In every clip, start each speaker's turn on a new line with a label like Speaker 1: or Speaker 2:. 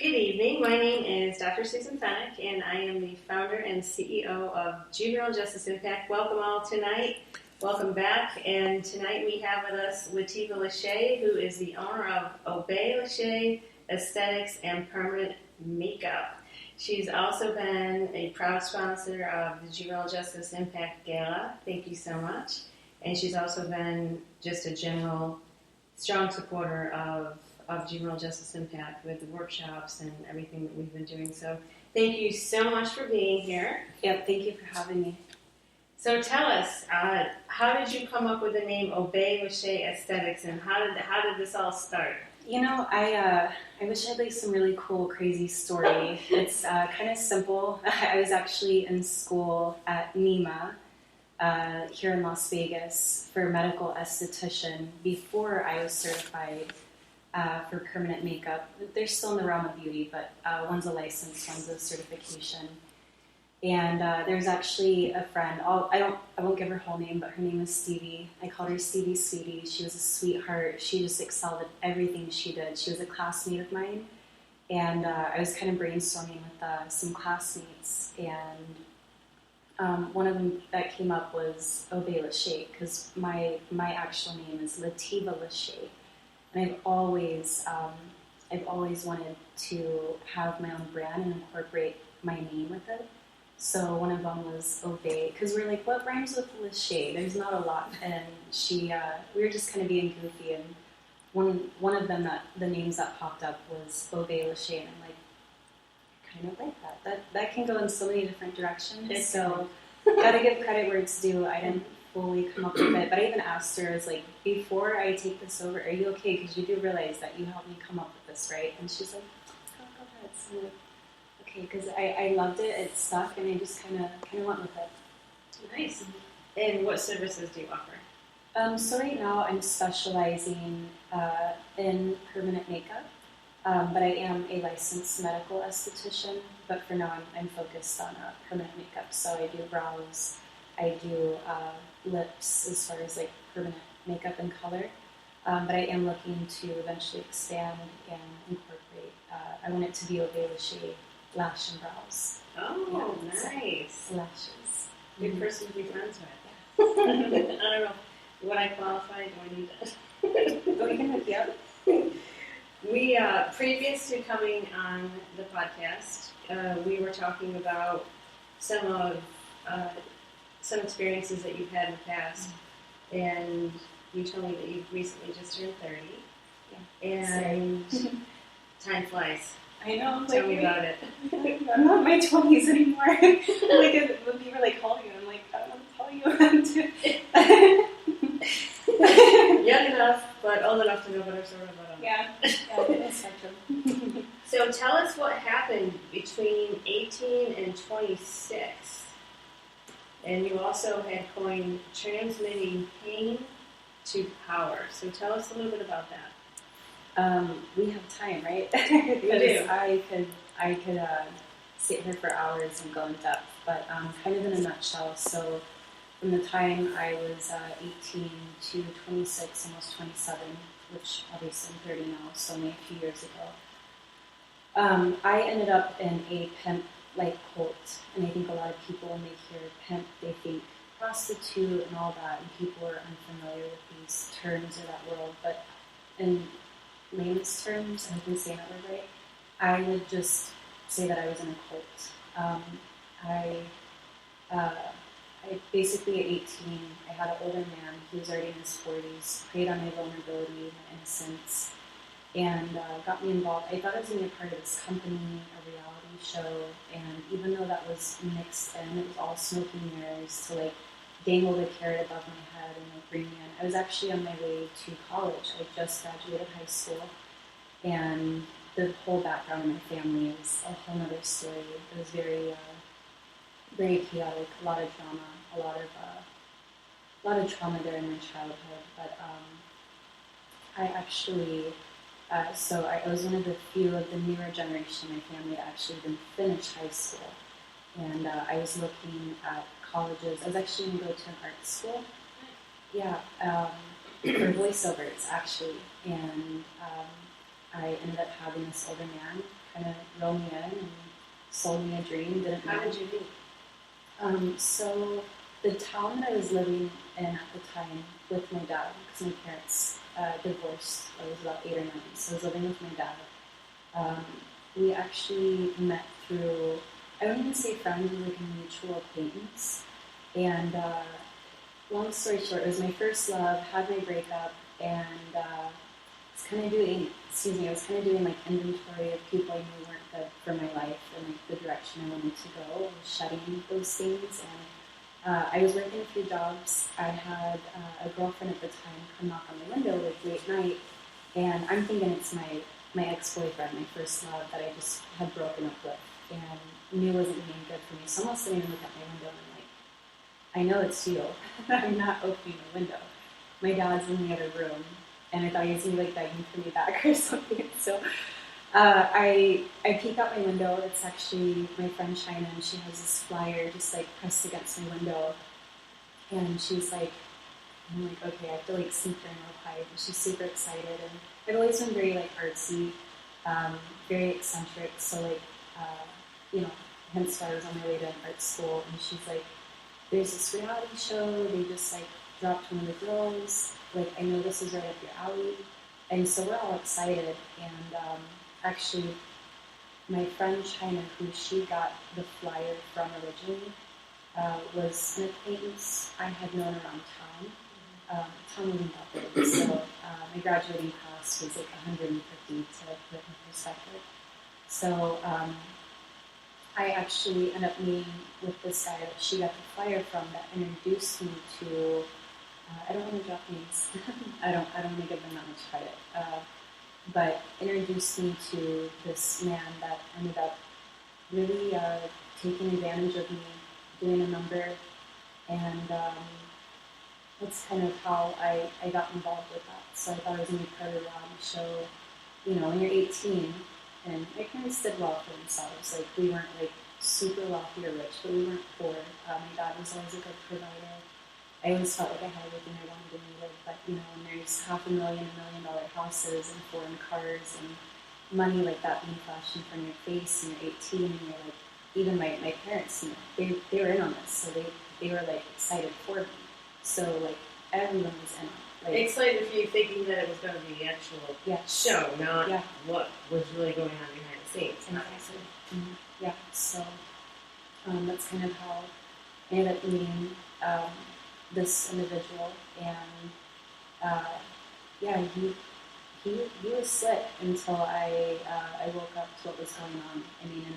Speaker 1: Good evening. My name is Dr. Susan Feneck, and I am the founder and CEO of Juvenile Justice Impact. Welcome all tonight. Welcome back. And tonight we have with us Lativa Lashay, who is the owner of Outliving Lashay Aesthetics and Permanent Makeup. She's also been a proud sponsor of the Juvenile Justice Impact Gala. Thank you so much. And she's also been just a general strong supporter of Juvenile Justice Impact with the workshops and everything that we've been doing. So thank you so much for being here.
Speaker 2: Yep, thank you for having me.
Speaker 1: So tell us, how did you come up with the name Outliving Lashay Aesthetics, and how did this all start?
Speaker 2: You know, I wish I had like some really cool, crazy story. It's kind of simple. I was actually in school at NEMA here in Las Vegas for medical esthetician before I was certified for permanent makeup. They're still in the realm of beauty, but one's a license, one's a certification. And there's actually a friend. I won't give her whole name, but her name is Stevie. I called her Stevie Sweetie. She was a sweetheart. She just excelled at everything she did. She was a classmate of mine, and I was kind of brainstorming with some classmates, and one of them that came up was Outliving Lashay, because my actual name is Lativa Lashay. And I've always wanted to have my own brand and incorporate my name with it. So one of them was Outliving, because we're like, what rhymes with Lashay? There's not a lot. And we were just kind of being goofy. And one of them, the names that popped up was Outliving Lashay, and I'm like, I kind of like that. That can go in so many different directions. So gotta give credit where it's due. I didn't fully come up with it, but I even asked her, I was like, before I take this over, are you okay? Because you do realize that you helped me come up with this, right? And she's like, go ahead. So I'm like, okay, because I loved it, it stuck, and I just kind of went with it.
Speaker 1: Nice. And what services do you offer?
Speaker 2: So right now I'm specializing in permanent makeup, but I am a licensed medical esthetician, but for now I'm focused on permanent makeup. So I do brows, I do lips as far as like permanent makeup and color, but I am looking to eventually expand and incorporate. I want it to be Outliving Lashay lash and brows.
Speaker 1: Oh, yeah, nice.
Speaker 2: So, lashes.
Speaker 1: Good person to be friends with. I don't know. Would I qualify? Do I need that?
Speaker 2: Oh, you can hook you up.
Speaker 1: We, previous to coming on the podcast, we were talking about some experiences that you've had in the past, and you told me that you've recently just turned 30, and time flies.
Speaker 2: I know.
Speaker 1: Tell me about it.
Speaker 2: I'm not in my 20s anymore. Like when people like call you, I'm like, I don't want to tell you.
Speaker 1: Young enough, but old enough to know better, sort of.
Speaker 2: Yeah, it's spectrum.
Speaker 1: So tell us what happened between 18 and 26. And you also had coined transmitting pain to power. So tell us a little bit about that.
Speaker 2: We have time, right?
Speaker 1: We do.
Speaker 2: I could sit here for hours and go in depth, but kind of in a nutshell. So from the time I was 18 to 26, almost 27, which obviously I'm 30 now, so only a few years ago, I ended up in a pimp-like cult. And I think a lot of people, when they hear pimp, they think prostitute and all that, and people are unfamiliar with these terms or that world. But in layman's terms, I hope I'm saying that word right, I would just say that I was in a cult. I basically at 18, I had an older man, he was already in his 40s, preyed on my vulnerability, my innocence, and got me involved. I thought I was going to be a part of this company, a reality show, and even though that was mixed in, it was all smoke and mirrors to like dangle the carrot above my head and like bring me in. I was actually on my way to college. I just graduated high school, and the whole background of my family is a whole other story. It was very, very chaotic, a lot of drama, a lot of trauma during my childhood. But I actually, so I was one of the few of the newer generation in my family that actually didn't finish high school. And I was looking at colleges. I was actually going to go to an art school. Yeah, for voiceovers, actually. And I ended up having this older man kind of reel me in and sold me a dream. Didn't
Speaker 1: How
Speaker 2: know.
Speaker 1: did you meet?
Speaker 2: So the town that I was living in at the time with my dad, because my parents divorced, I was about 8 or 9, so I was living with my dad. We actually met through, I wouldn't even say friends, it was like a mutual acquaintance. And long story short, it was my first love, had my breakup, and I was kind of doing like inventory of people I knew weren't good for my life and like the direction I wanted to go. I was shedding those things, and I was working a few jobs. I had a girlfriend at the time come knock on my window like late night, and I'm thinking it's my ex-boyfriend, my first love that I just had broken up with, and knew wasn't being good for me. So I'm all sitting and look at my window, and I'm like, I know it's you. I'm not opening the window. My dad's in the other room, and I thought he was going to be like begging for me back or something. So I peek out my window. It's actually my friend China, and she has this flyer just like pressed against my window. And she's like, I'm like, okay, I have to like sneak her in real quiet. And she's super excited. And I've always been very like artsy, very eccentric. So like, hence why I was on my way to art school. And she's like, there's this reality show. They just like dropped one of the girls. Like, I know this is right up your alley. And so we're all excited. And actually, my friend China, who she got the flyer from originally, was an acquaintance I had known around town. Town wasn't that big, so my graduating class was like 150 to put it in perspective. So I actually ended up meeting with this guy that she got the flyer from that introduced me to. I don't want to drop names. I don't want to give them that much credit. But introduced me to this man that ended up really taking advantage of me, doing a number, and that's kind of how I got involved with that. So I thought I was going to be part of a reality show. You know, when you're 18, and my parents did well for themselves. Like, we weren't like super wealthy or rich, but we weren't poor. My dad was always a good provider. I always felt like I had everything I wanted and needed, but you know, when there's $500,000, $1 million houses and foreign cars and money like that being flashed in front of your face, and you're 18, and you're like, even my parents, you know, they were in on this, so they were like excited for me. So like everyone was in on it. Like,
Speaker 1: excited for you thinking that it was going to be the actual show, not what was really going on behind the scenes.
Speaker 2: Exactly. Mm-hmm. Yeah. So that's kind of how I ended up meeting this individual, and he was slick until I woke up to what was going on. I mean,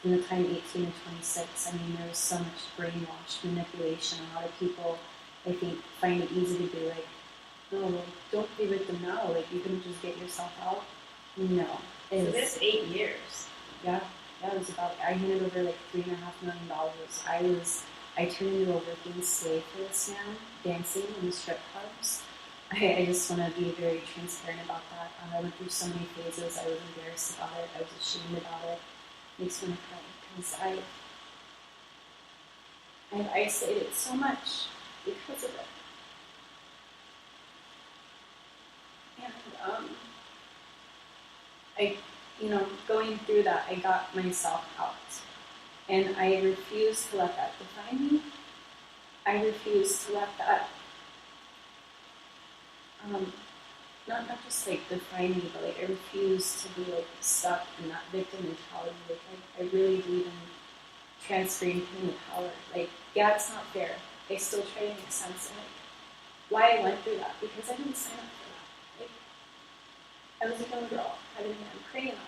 Speaker 2: from the time 18 to 26, I mean, there was so much brainwash, manipulation. A lot of people, I think, find it easy to be like, no, well, don't be with them now. Like, you can just get yourself out. No.
Speaker 1: So that's 8 years.
Speaker 2: Yeah, it was about, I handed over like $3.5 million. I turned into a working slave for this man, dancing in the strip clubs. I just want to be very transparent about that. I went through so many phases. I was embarrassed about it. I was ashamed about it. It makes me want to cry because I've isolated so much because of it. And going through that, I got myself out. And I refuse to let that define me. I refuse to let that, not just like define me, but like I refuse to be like stuck in that victim mentality. Like I really believe in transferring pain to power. Like, yeah, it's not fair. I still try to make sense of it. Why I went through that? Because I didn't sign up for that. Like, I was a young girl, having a man preying on me.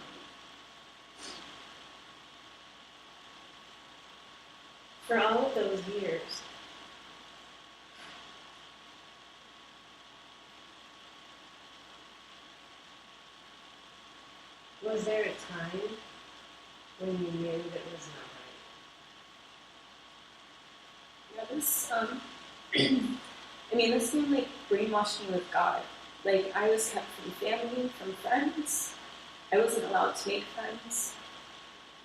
Speaker 1: For all of those years, was there a time when you knew that it was not right?
Speaker 2: Yeah, this, this man, like, brainwashed me with God. Like, I was kept from family, from friends. I wasn't allowed to make friends.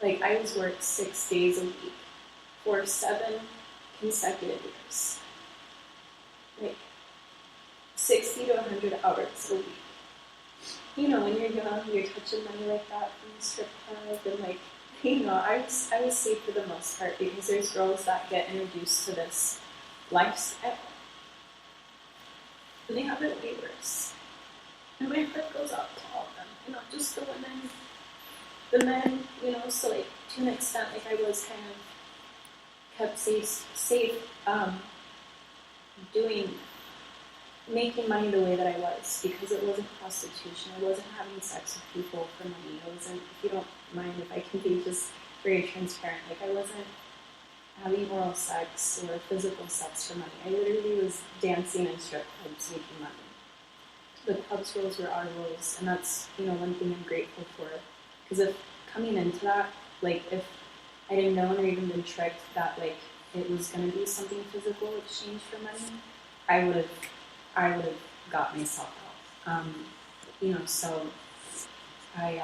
Speaker 2: Like, I was worked 6 days a week for 7 consecutive years. Like, 60 to 100 hours a week. you know, when you're young, you're touching money like that from the strip club, and like, you know, I was safe for the most part because there's girls that get introduced to this lifestyle, and they have it way worse. And my heart goes out to all of them, and not just the women, the men, you know. So like to an extent, like I was kind of kept safe, making money the way that I was, because it wasn't prostitution. I wasn't having sex with people for money. I wasn't, if you don't mind if I can be just very transparent, like I wasn't having oral sex or physical sex for money. I literally was dancing in strip clubs making money. The club's rules were our rules, and that's, you know, one thing I'm grateful for. Because if coming into that, like if I didn't know or even been tricked that like it was going to be something physical exchange for money, I would have got myself out. You know, so I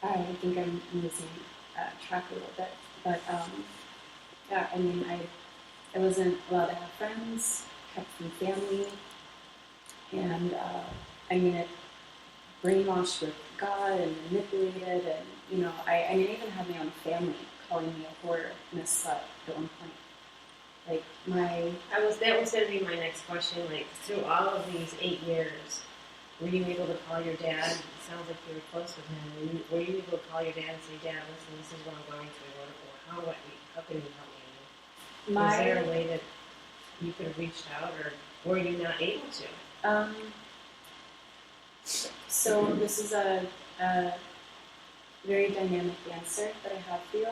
Speaker 2: I think I'm losing track a little bit, but yeah, I mean, I wasn't allowed to have friends, kept from family, and I mean, it brainwashed with God and manipulated, and you know, I mean, I even had my own family calling me a whore and a slut at one point. Like
Speaker 1: that was going to be my next question. Like through all of these 8 years, were you able to call your dad? It sounds like you were close with him. Were you able to call your dad and say, "Dad, listen, this is what I'm going through," or how can you help me? Was there a way that you could have reached out, or were you not able to?
Speaker 2: So this is a very dynamic answer that I have for you.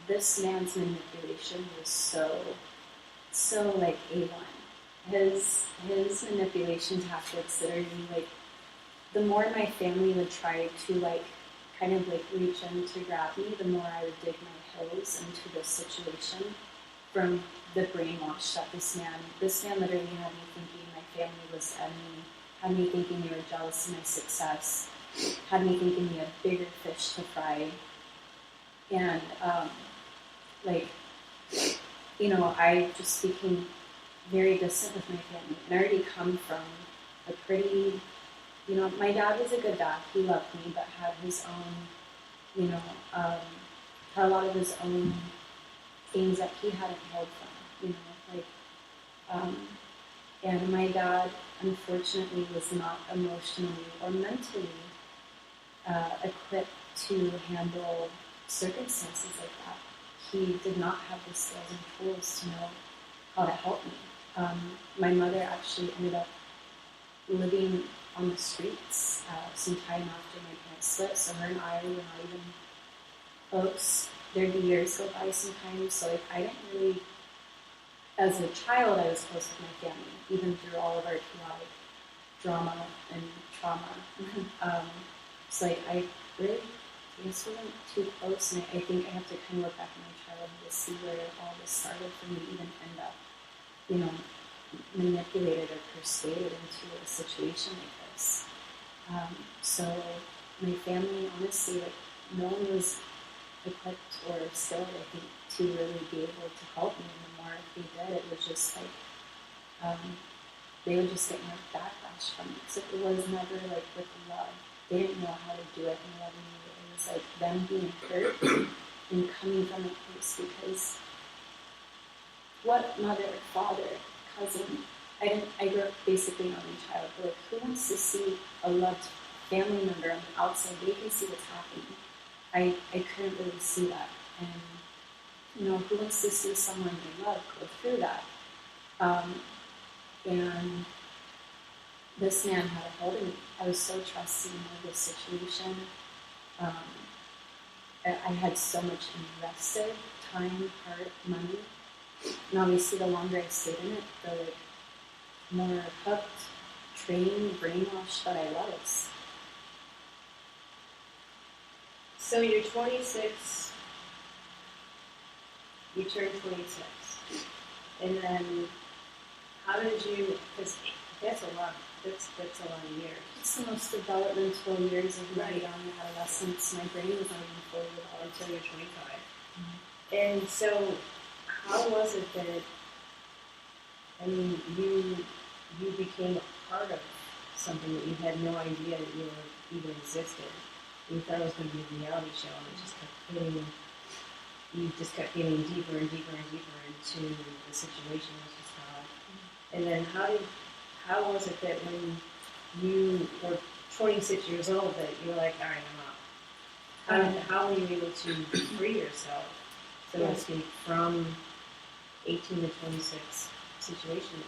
Speaker 2: This man's manipulation was so like A1. His manipulation tactics literally, like, the more my family would try to like kind of like reach in to grab me, the more I would dig my heels into this situation from the brainwash that this man literally had me thinking my family was enemy, had me thinking they were jealous of my success, had me thinking we had bigger fish to fry, and like, you know, I just became very distant with my family, and I already come from a pretty, you know, my dad was a good dad, he loved me, but had his own, you know, had a lot of his own things that he hadn't healed from, you know, like, and my dad, unfortunately, was not emotionally or mentally equipped to handle circumstances like that. He did not have the skills and tools to know how to help me. My mother actually ended up living on the streets some time after my parents split, so her and I were not even close. There'd be years go by sometimes, so like, I didn't really, as a child, I was close with my family, even through all of our chaotic drama and trauma. So like, I really, I guess, wasn't too close, and I think I have to kind of look back at my childhood to see where all this started for me to even end up, you know, manipulated or persuaded into a situation like this. So my family, honestly, like, no one was equipped or skilled, I think, to really be able to help me. And the more they did, it was just like, they would just get more backlash from it. So it was never like with love. They didn't know how to do it in loving me. It was like them being hurt and coming from a place, because what mother, father, cousin, I grew up basically an only child, but like, who wants to see a loved family member on the outside? They can see what's happening. I couldn't really see that. And, you know, who wants to see someone they love go through that? And this man had a hold of me. I was so trusting of this situation. I had so much invested, time, heart, money. And obviously, the longer I stayed in it, the like more hooked, trained, brainwashed that I was.
Speaker 1: So you're 26. You turned 26, and then how did you? Because that's a lot. That's a lot of years.
Speaker 2: It's the most developmental years of my young adolescence. My brain was not even fully developed
Speaker 1: until you're 25.
Speaker 2: Mm-hmm.
Speaker 1: And so, how was it that, I mean, you became a part of something that you had no idea that you were even existed. You thought it was going to be a reality show, and it just kept hitting. You just kept getting deeper and deeper and deeper into the situation, which is how. And then how was it that when you were 26 years old that you were like, all right, I'm out? How were you able to free yourself, so to speak, from 18 to 26 situation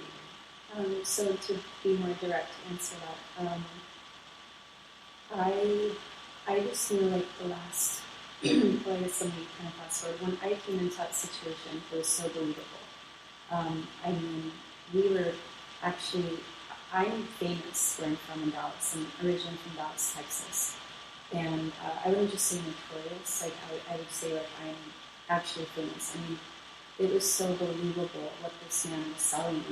Speaker 1: that you're in?
Speaker 2: So to be more direct to answer that, I just knew like the last, well, I guess let me kind of fast forward. When I came into that situation, it was so believable. I mean, we were actually, I'm famous where I'm from in Dallas. I'm originally from Dallas, Texas. And I wouldn't just say notorious, like I would say like I'm actually famous. I mean, it was so believable what this man was selling.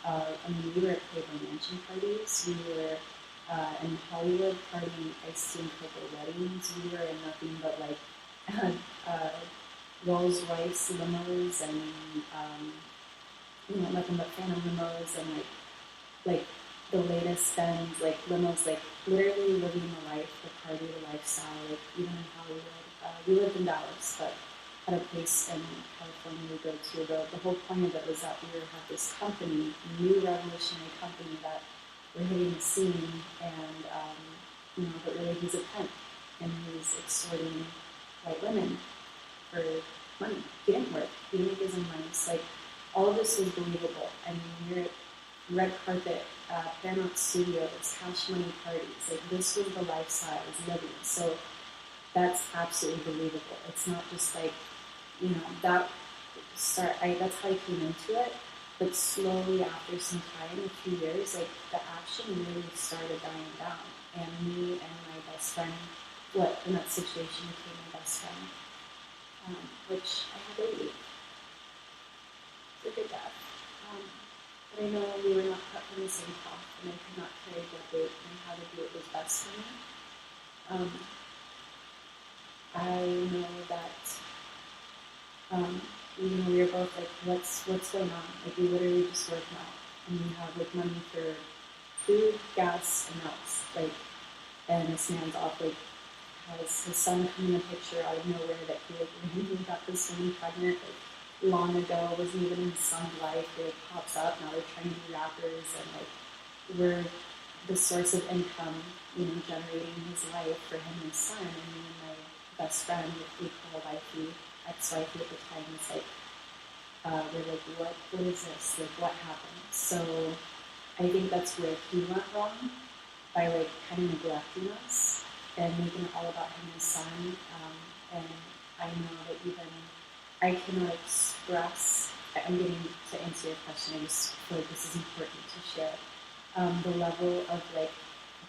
Speaker 2: I mean, we were at Playboy Mansion parties, we were in Hollywood partying iced tea and cocoa weddings, we were in nothing but like Rolls Royce limos and nothing but Phantom limos and like the latest Benz, like limos, like literally living the life, the party, the lifestyle, like even in Hollywood. We lived in Dallas, but at a place in California we go to. The whole point of it was that we had this company, new revolutionary company that we're hitting the scene, and but really he's a pimp, and he's extorting white women for money. He didn't work. He didn't make his own money. So, like, all of this was believable. I mean, you're at red carpet, Paramount Studios, cash money parties. Like, this was the lifestyle I was living. So that's absolutely believable. It's not just like, that's how I came into it. But slowly after some time, a few years, like the action really started dying down. And me and my best friend, in that situation became my best friend, which I had to leave. It's a good death. But I know we were not cut from the same cloth, and I could not carry that weight, and how to do it was best for me. I know that we were both like, what's going on? Like, we literally just work now, and we have like money for food, gas, and house. Like, and this man's off, like, has his son come in a picture out of nowhere that he like randomly got this woman pregnant like long ago, wasn't even in his son's life. It like, pops up, now they're trying to be rappers, and like we're the source of income, generating his life for him and his son. And me and my best friend, we call wifey, ex-wifey at the time, was like, we're like, what is this? Like, what happened? So I think that's where he went wrong, by like kind of neglecting us and making it all about him and his son. And I know that even I cannot express, I'm getting to answer your question, I just feel like this is important to share. The level of like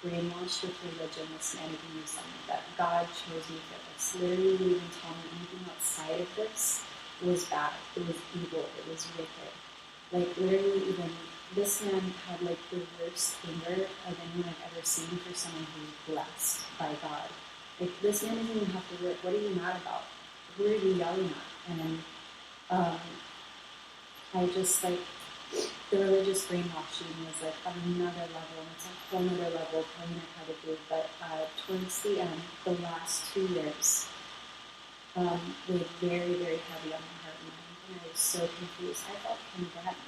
Speaker 2: brainwashed with religion this man even used on me, that God chose me for this. Literally he even told me anything outside of this was bad, it was evil, it was wicked. Like literally even this man had like the worst anger of anyone I've ever seen for someone who's blessed by God. Like this man doesn't even have to work. What are you mad about? Who are you yelling at? And then I just like the religious brainwashing was like on another level, and it's a whole other level playing it how to do. But towards the end, the last 2 years, weighed very, very heavy on my heart and mind, and I was so confused. I felt condemned.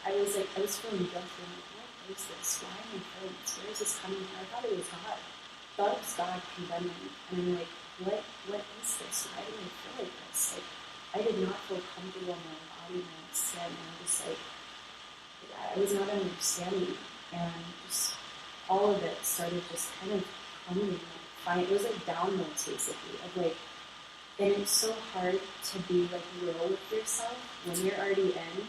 Speaker 2: I was feeling guilty. I'm like, what is this? Why am I feeling this? Where is this coming from? I thought it was God. I thought it was God condemning me. And I'm like, what is this? Why do I feel like this? Like, I did not feel comfortable in my body, my skin, and I'm just like, I was not understanding. And just all of it started just kind of coming. It was like downloads basically of like, and it's so hard to be like real with yourself when you're already in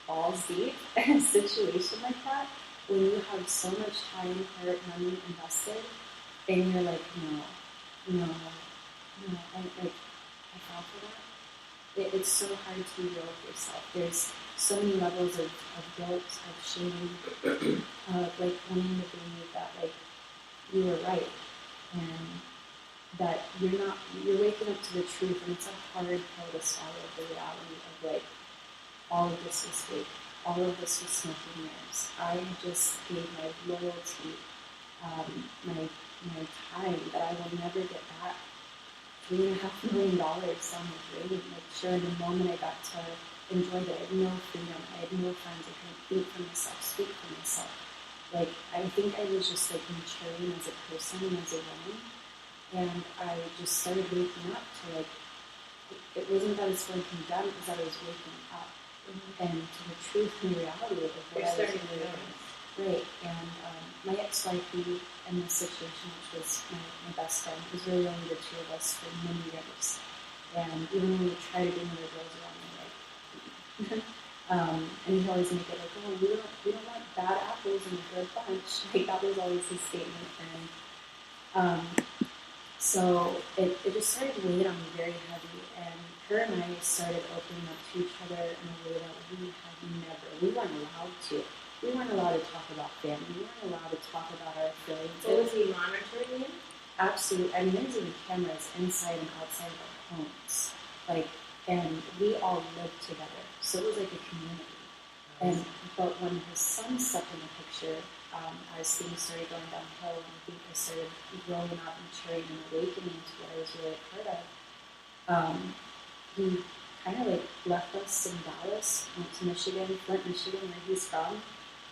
Speaker 2: balls deep in a situation like that, when you have so much time, heart, money invested, and you're like, no, I fell for that. It's so hard to be real with yourself. There's so many levels of guilt, of shame, of like wanting to believe that like you were right, and that you're waking up to the truth, and it's a hard pill to swallow, the reality of like all of this is fake. all of this was smoke and mirrors. I just gave my loyalty, my time that I will never get back. $3.5 million down the drain. Like, sure, in the moment I got to enjoy it, I had no freedom. I had no friends. I couldn't think for myself, speak for myself. Like, I think I was just like maturing as a person and as a woman. And I just started waking up to, like, it wasn't that I was feeling condemned, it was that I was waking up. And to the truth and reality of what I was doing. Right. And my ex-wife, we, in this situation, which was my best friend, it was really only the two of us for many years. And even when we tried to bring other girls around, we were like, and he'd always make it like, oh, we don't want bad apples in a good bunch. Like, that was always his statement. And so it just started weighing on me very heavy. And her and I started opening up to each other in a way that we weren't allowed to. We weren't allowed to talk about family. We weren't allowed to talk about our feelings.
Speaker 1: So was he monitoring you?
Speaker 2: Absolutely. I mean, there's even cameras inside and outside of our homes. Like, and we all lived together. So it was like a community. But when his son stepped in the picture, as things started going downhill, and I think I started growing up, maturing, and awakening to what I was really a part of, he kind of like left us in Dallas, went to Michigan, Flint, Michigan, where he's from.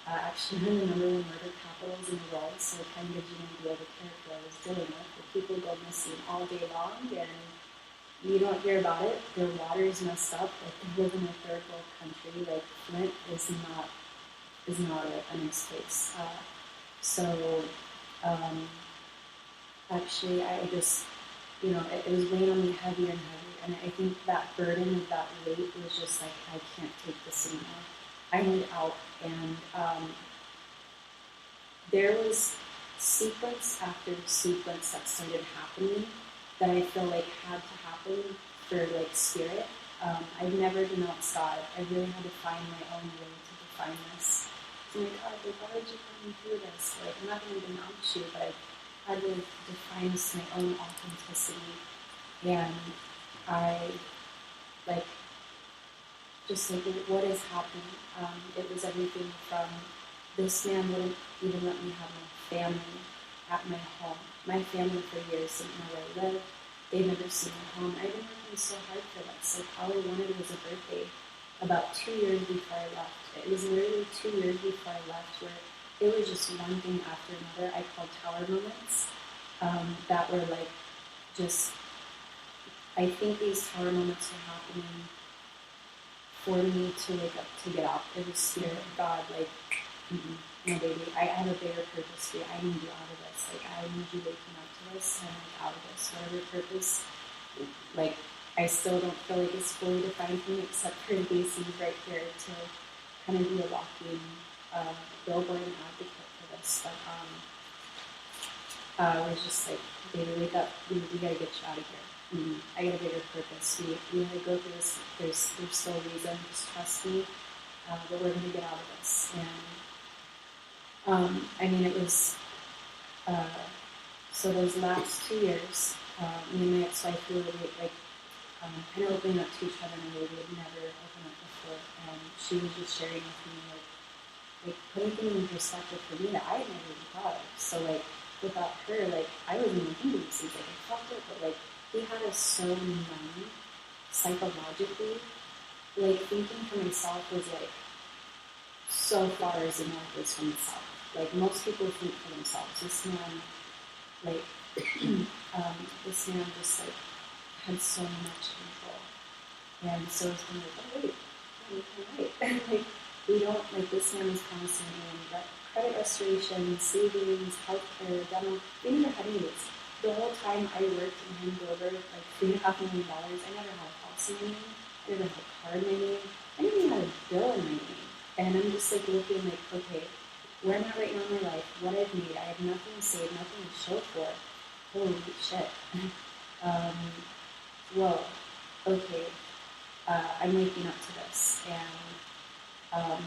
Speaker 2: Actually, one of the number one murder capitals in the world, so it kind of gives you an idea of the character I was dealing with. The people go missing all day long, and you don't hear about it. Their water is messed up. Like, they live in a third world country. Like, Flint is not a nice place. Actually, I just, it was weighing on me heavier and heavier. And I think that burden of that weight was just like, I can't take this anymore. I need out. And there was sequence after sequence that started happening that I feel like had to happen for, like, spirit. I've never denounced God. I really had to find my own way to define this. So, like, God, like, why did you put me through this? Like, I'm not going to denounce you, but I had to define this my own authenticity. And I, like, just like, what is happening? It was everything from, this man wouldn't even let me have my family at my home. My family for years didn't know where I lived. They'd never seen my home. I've been working so hard for this. Like, all I wanted was a birthday. About 2 years before I left. It was literally 2 years before I left where it was just one thing after another. I called tower moments that were like, just, I think these tower moments were happening for me to wake up, to get out. It was spirit of God, like, no baby, I have a bigger purpose for you. I need you out of this. Like, I need you waking up to this and, like, out of this. Whatever purpose, like, I still don't feel like it's fully defined for me, except for these things right here to kind of be a walking billboard and advocate for this. But it was just like, baby, wake up. We gotta get you out of here. I got a bigger purpose. We gotta go through this. There's still a reason. Just trust me. But we're gonna get out of this. And I mean, it was so those last 2 years, me and my ex-wife, we were like, kind of opening up to each other in a way we had never opened up before. And she was just sharing with me, like putting things in perspective for me that I had never even thought of. So, like, without her, like, I wasn't even thinking these things. Like, I felt it, but, like, he had us so numb psychologically. Like, thinking for myself was, like, so far as the north is from itself. Like, most people think for themselves. This man, like, this man just, like, had so much control. And so it's been like, oh, wait, like, we don't, like, this man was promising me credit restoration, savings, healthcare, dental. We never had any of this. The whole time I worked and handed over, like, $3.5 million, I never had a house in my name. I never had a car in my name. I never even had a bill in my name. And I'm just, like, looking like, okay, where am I right now in my life? What I've made. I have nothing to save, nothing to show for it. Holy shit. Whoa, okay, I'm waking up to this. And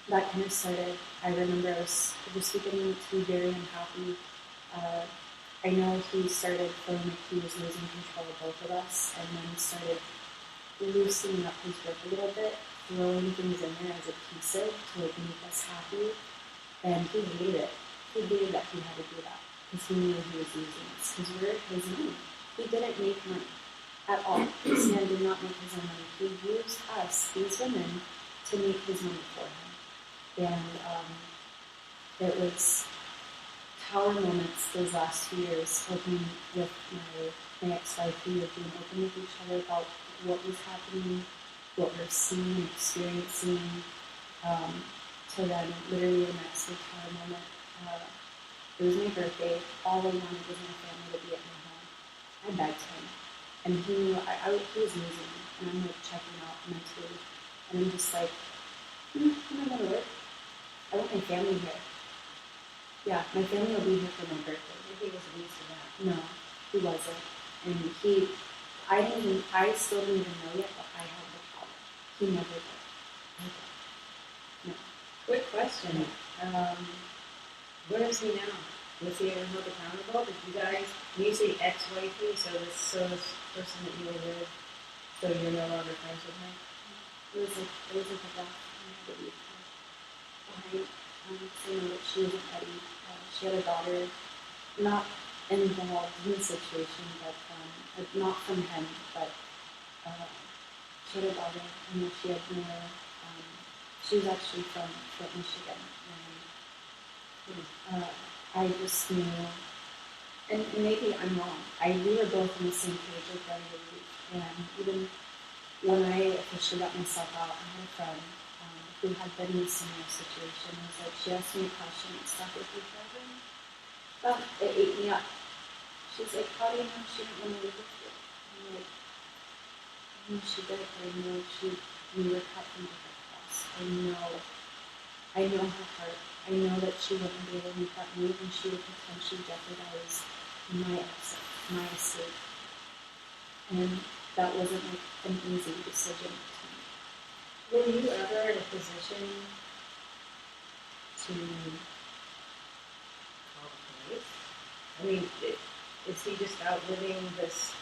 Speaker 2: that kind of started, I remember I was just beginning to be very unhappy. I know he started feeling like he was losing control of both of us, and then started loosening up his grip a little bit. throwing things in there as a piece of to like make us happy. And he hated it. He hated that he had to do that because he knew he was using us because we're his money. He didn't make money at all. This man did not make his own money. He used us, these women, to make his money for him. And it was tower moments those last 2 years, opening with my ex-wife. We were being open with each other about what was happening, what we're seeing and experiencing. So then, literally the next big tower moment, it was my birthday. All I wanted was my family to be at my home. I begged him. And he knew he was losing me. And I'm like checking out mentally. And I'm just like, I'm not going to work. I want my family here. Yeah, my family will be here for my birthday.
Speaker 1: He was used to that.
Speaker 2: No, he wasn't. And I still didn't even know yet, but I had the power. He never did. No.
Speaker 1: Quick question. Where is he now? Was he ever held accountable? Did you guys, when you say ex-wifey, so this person that you were with, so you're no longer friends with him?
Speaker 2: It was like a death. I had to leave her behind. So I know that she wasn't ready. She had a daughter, not involved in the situation, but not from him, but she had a daughter, and she had more. She was actually from Flint, Michigan, and I just knew, and maybe I'm wrong. We were both on the same page with ready to leave, and even when I officially got myself out, I had a friend who had been in a similar situation. It was like she asked me a question and stuck with me forever. But it ate me up. She's like, how do you know she didn't want to live with you? I'm like, I know she did, but I know we were cut from different cloths. I know her heart. I know that she wouldn't be able to make that move and she would potentially jeopardize my exit, my escape. And that wasn't like an easy decision to make.
Speaker 1: Were you ever in a position to call the police? I mean, is he just out living this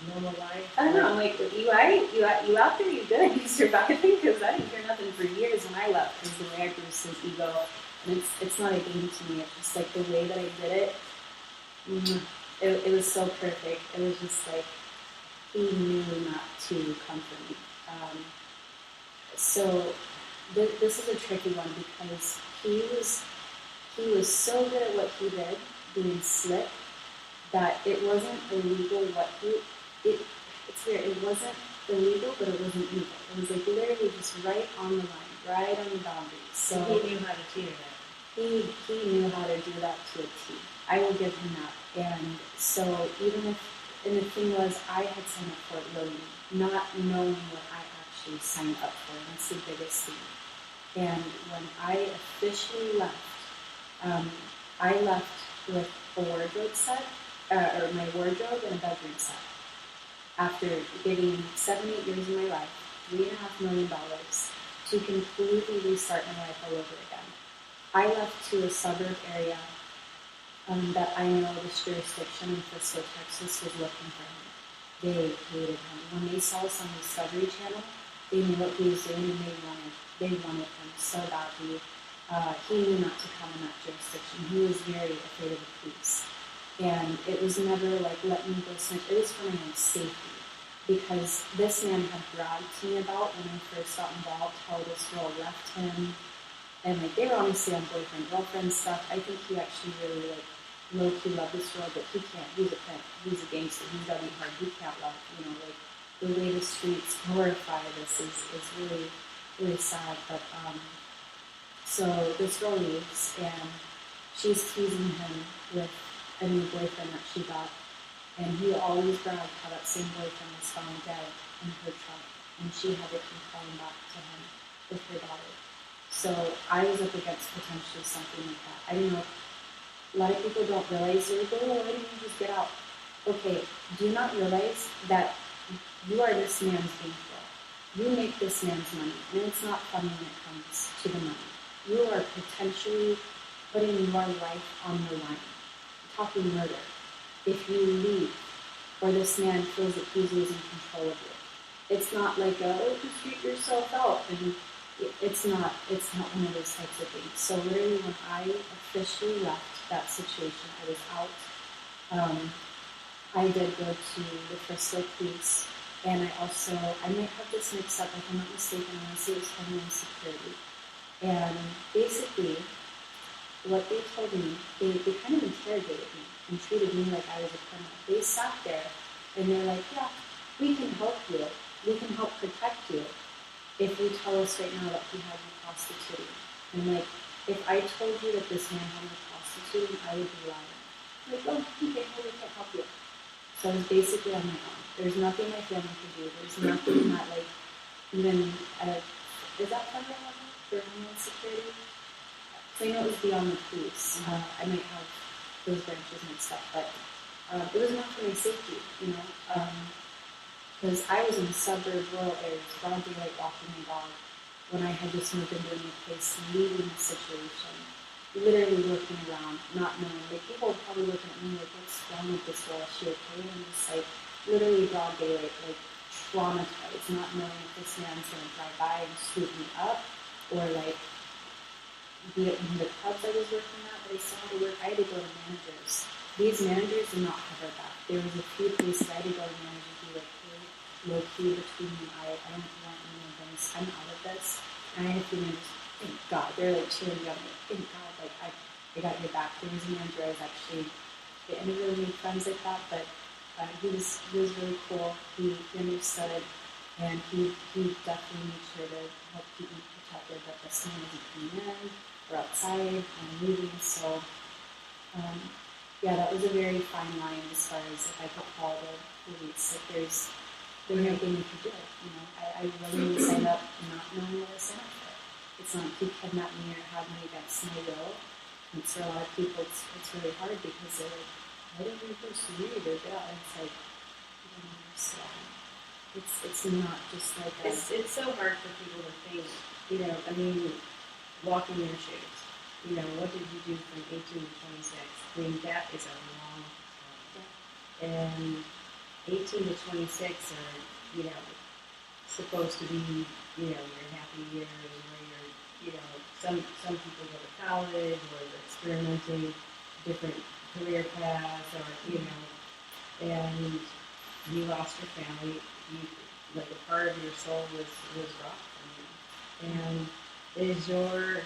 Speaker 1: normal life?
Speaker 2: I don't know, like, you out there, you good, you surviving? Because I didn't hear nothing for years when I left, because the way I grew his ego, and it's not a game to me, it's just like the way that I did it, it was so perfect. It was just like, he knew not to comfort me. So this is a tricky one because he was so good at what he did, being slick, that it wasn't illegal it's weird, it wasn't illegal, but it wasn't evil. It was like literally just right on the line, right on the boundary. So
Speaker 1: he knew how to teeter that.
Speaker 2: He knew how to do that to a T. I will give him that. And so and the thing was, I had signed up for it willingly, not knowing what I actually signed up for. That's the biggest thing. And when I officially left, I left with a wardrobe set, or my wardrobe and a bedroom set. After giving 7-8 years of my life, $3.5 million to completely restart my life all over again. I left to a suburb area that I know this jurisdiction in Frisco, Texas was looking for him. They hated him. When they saw us on the Discovery Channel, they knew what he was doing and they wanted him so badly. He knew not to come in that jurisdiction. He was very afraid of the police. And it was never like, let me go snitch. It was for my own safety. Because this man had bragged to me about when I first got involved how this girl left him. And like they were honestly on boyfriend-girlfriend stuff. I think he actually really like low-key loved this girl, but he can't. He's a pimp. He's a gangster. He's gotta be hard. He can't love, like the way the streets glorify this is really, really sad. But so this girl leaves and she's teasing him with a new boyfriend that she got. And he always bragged how that same boyfriend was found dead in her trunk. And she had to keep calling back to him with her daughter. So I was up against potentially something like that. I don't know. A lot of people don't realize they're like, oh, why didn't you just get out? Okay, do you not realize that you are this man's bankroll? You make this man's money. And it's not funny when it comes to the money. You are potentially putting your life on the line. I'm talking murder. If you leave, or this man feels that he's losing control of you, it's not like just get yourself out, and it's not one of those types of things. So literally, when I officially left that situation, I was out. I did go to the Frisco police, and I might have this mixed up, if I'm not mistaken, I want to say it was Homeland Security. And basically, what they told me, they kind of interrogated me and treated me like I was a criminal. They sat there and they're like, yeah, we can help you. We can help protect you if you tell us right now that he had you prostituting. And like, if I told you that this man had me prostituting, I would be lying. Like, oh, okay, well, we can't help you. So I was basically on my own. There's nothing my family could do. There's nothing that, like, even is that federal level for Homeland Security? So I know it was beyond the police. I might have those branches mixed up, but it was not for my safety, you know, because I was in the suburb, rural areas, broad daylight, walking my dog, when I had just moved into a new place, leaving the situation, literally looking around, not knowing. Like, people were probably looking at me like, what's wrong with this girl? Is she okay? And I'm just like, literally broad daylight, like, traumatized, not knowing if this man's going to drive by and swoop me up, or like, be it in the clubs I was working at, but I still had to work. I had to go to managers. These managers did not cover that. There was a few places I had to go to managers and be like, hey, low key between you and I don't want any of this. I'm out of this. And I had a few managers, thank God, they're like cheering me on, like, thank God, like, I got your back. There was a manager I was actually, I didn't really make friends like that, but he was really cool. He understood, and he definitely made sure to help keep me protected, that the sun wasn't coming in or outside and moving. So, yeah, that was a very fine line as far as if I could call the police. If there's nothing you could do, you know. I willingly signed up not knowing what I signed up for. It's not to kidnap me or have me against my will. And for a lot of people, it's really hard because they're like, why don't you pursue read or get out? And it's like, you don't understand. It's not just like
Speaker 1: it's so hard for people to think, you know, I mean, walk in your shoes. You know, what did you do from 18 to 26? I mean, that is a long time. And 18 to 26 are, you know, supposed to be, you know, your happy years where you're, you know, some people go to college or they're experimenting different career paths, or, you know, and you lost your family. Like a part of your soul was rough. And what is your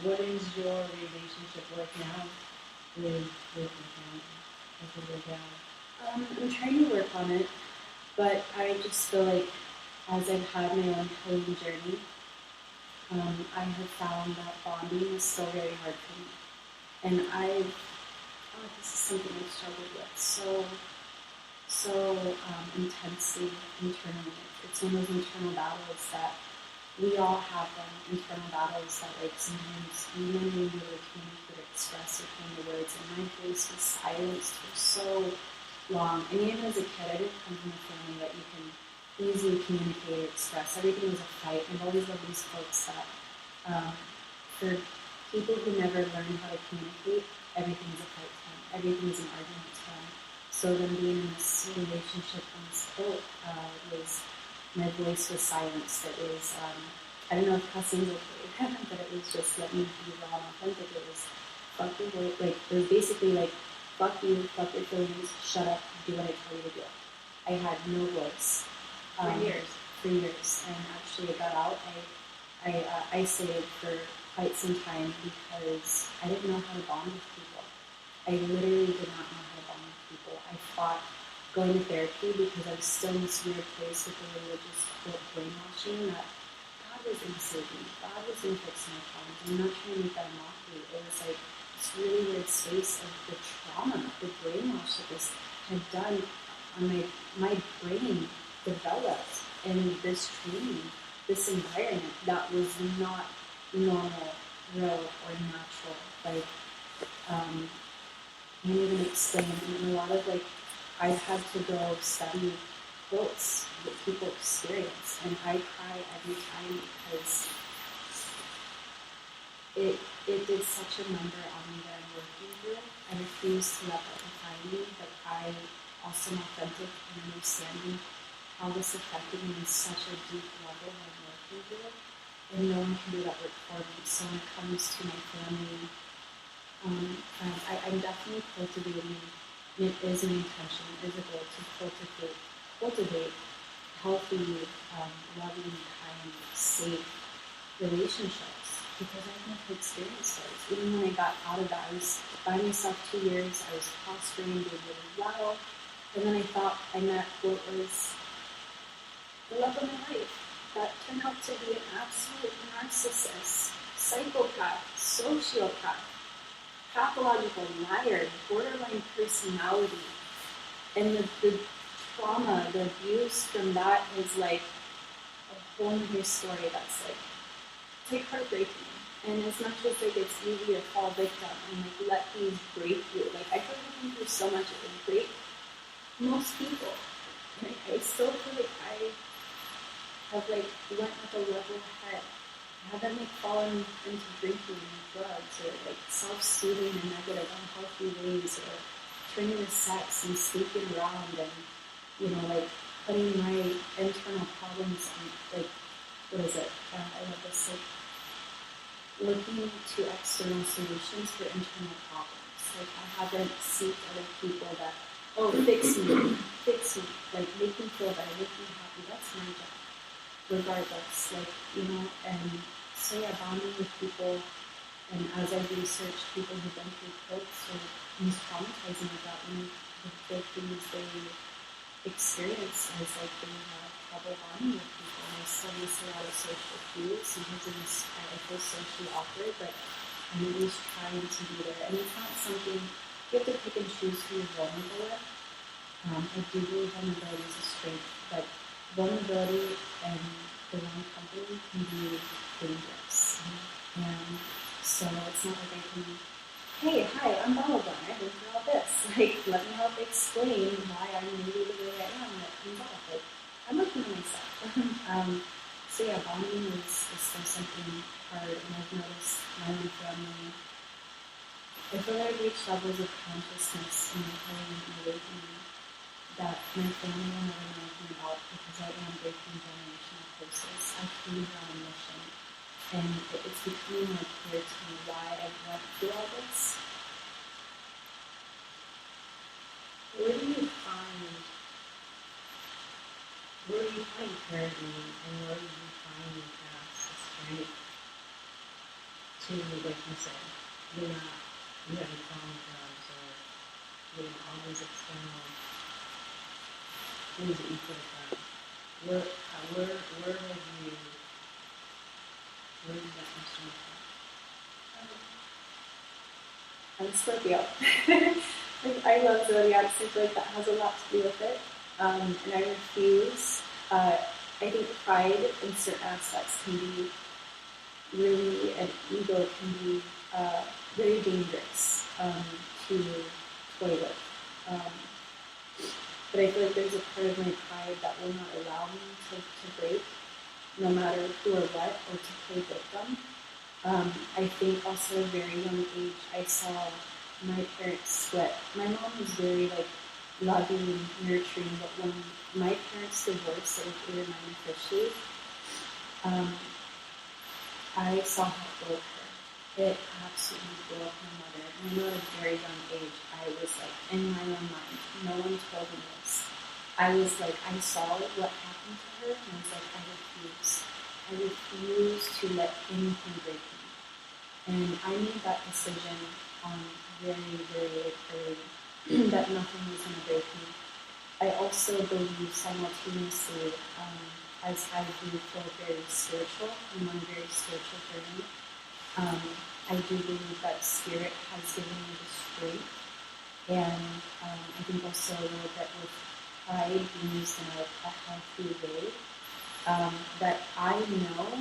Speaker 1: relationship like now with your family, with your dad?
Speaker 2: I'm trying to work on it, but I just feel like as I've had my own healing journey, I have found that bonding is still very hard for me. And this is something I've struggled with so intensely internally. It's one of those internal battles that we all have them, internal battles that, like, sometimes we don't even be able to communicate or express or find the words. And my voice was silenced for so long. I mean, even as a kid, I didn't come from a family that you can easily communicate or express. Everything was a fight. And I've always loved these folks that, for people who never learn how to communicate, everything is a fight to them. Everything is an argument to them. So then being in this relationship on this boat my voice was silenced. It was, I don't know if cussing was okay, but it was just let me be raw and authentic. It was, fuck your voice, like, it was basically like, fuck you, fuck your feelings, shut up, do what I tell you to do. I had no voice. For years. And actually I got out. I isolated for quite some time because I didn't know how to bond with people. I literally did not know how to bond with people. I fought going to therapy because I was still in this weird place with the religious brainwashing that God was going to save me. God was going to fix my problems. I'm not trying to make that a mockery. It was like this really weird space of the trauma, the brainwash that this had done on my brain developed in this training, this environment that was not normal, real, or natural. Like, can't even explain. And a lot of, like, I've had to go study quotes that people experience, and I cry every time because it did such a number on me that I'm working through. I refuse to let that define me, but I also am authentic and understanding how this affected me on such a deep level when I'm working through it, and no one can do that work for me. So when it comes to my family, friends, I'm definitely cultivating, and it is an intention, it is a goal to cultivate healthy, loving, kind, safe relationships, because I've never experienced those. Even when I got out of that, I was by myself 2 years, I was prospering, doing really well, and then I thought I met what was the love of my life. That turned out to be an absolute narcissist, psychopath, sociopath, pathological liar, borderline personality. And the trauma, the abuse from that is like a whole new story that's like heartbreaking. And as much as like it's easy to fall victim and like let these break you, like I feel like I've been through so much it would break most people. Like I still feel like I have like went with a level head. I haven't like fallen into drinking and drugs or like self-soothing in negative, unhealthy ways, or turning to sex and sleeping around and, you know, like putting my internal problems on, like, what is it? I love this, like, looking to external solutions for internal problems. Like, I haven't sought other people that, oh, fix me, like, make me feel better, make me happy. That's my job, regardless, like, you know, and so yeah, bonding with people, and as I research people who've been through quotes or things traumatizing about me, the things they experience as like they have trouble bonding with people. And I still miss a lot of social cues. Sometimes I feel socially awkward, but I'm always trying to be there. And it's not something you have to pick and choose who you're vulnerable with. I do believe vulnerability is a strength, but vulnerability and the wrong company can be dangerous. And so it's not like I can, hey, hi, I'm blah, blah, blah, I went through all this. Like, let me help explain why I'm maybe the way I am, and it comes off. Like, I'm looking at myself. So yeah, bonding is still something hard, and I've noticed my own family, I feel like I've reached levels of consciousness in my healing and awakening that my family will never know anything about, because I am breaking generational curses. I came here on a mission, and it's becoming more clear to me why I went through all this.
Speaker 1: Where do you find clarity, and where do you find perhaps the strength to, like you said, you haven't found drugs or, you know, all these external things that you could have done. Where did that come from?
Speaker 2: I'm Scorpio. Like, I love zodiacs. I feel like that has a lot to do with it. And I refuse. I think pride in certain aspects can be really, and ego can be very dangerous to toy with. But I feel like there's a part of my pride that will not allow me to break, no matter who or what, or to play victim. I think also at a very young age, I saw my parents split. My mom was very like loving and nurturing, but when my parents divorced at like 8 or 9 officially, I saw how it broke her. It absolutely broke my mother. And I know at a very young age, I was like in my own mind. No one told me this. I was like, I saw what happened to her, and I was like, I refuse. I refuse to let anything break me. And I made that decision very, very early, that nothing was going to break me. I also believe simultaneously, as I do feel very spiritual, I'm on a very spiritual journey, I do believe that spirit has given me the strength, and I think also a little bit with pride being used in a healthy way, that I know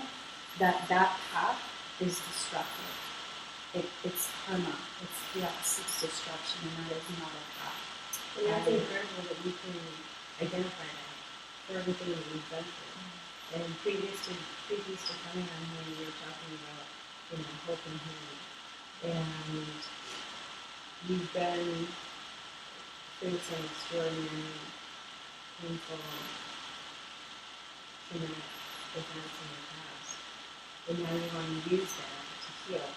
Speaker 2: that path is destructive. It's karma, it's chaos, it's destruction, and that is not a path.
Speaker 1: And that's incredible that you can identify that for everything that you've been through. And previous to coming on here, you were talking about, you know, hope and healing. And you've been through some extraordinary, painful traumatic events in your past. And now you want to use that to heal.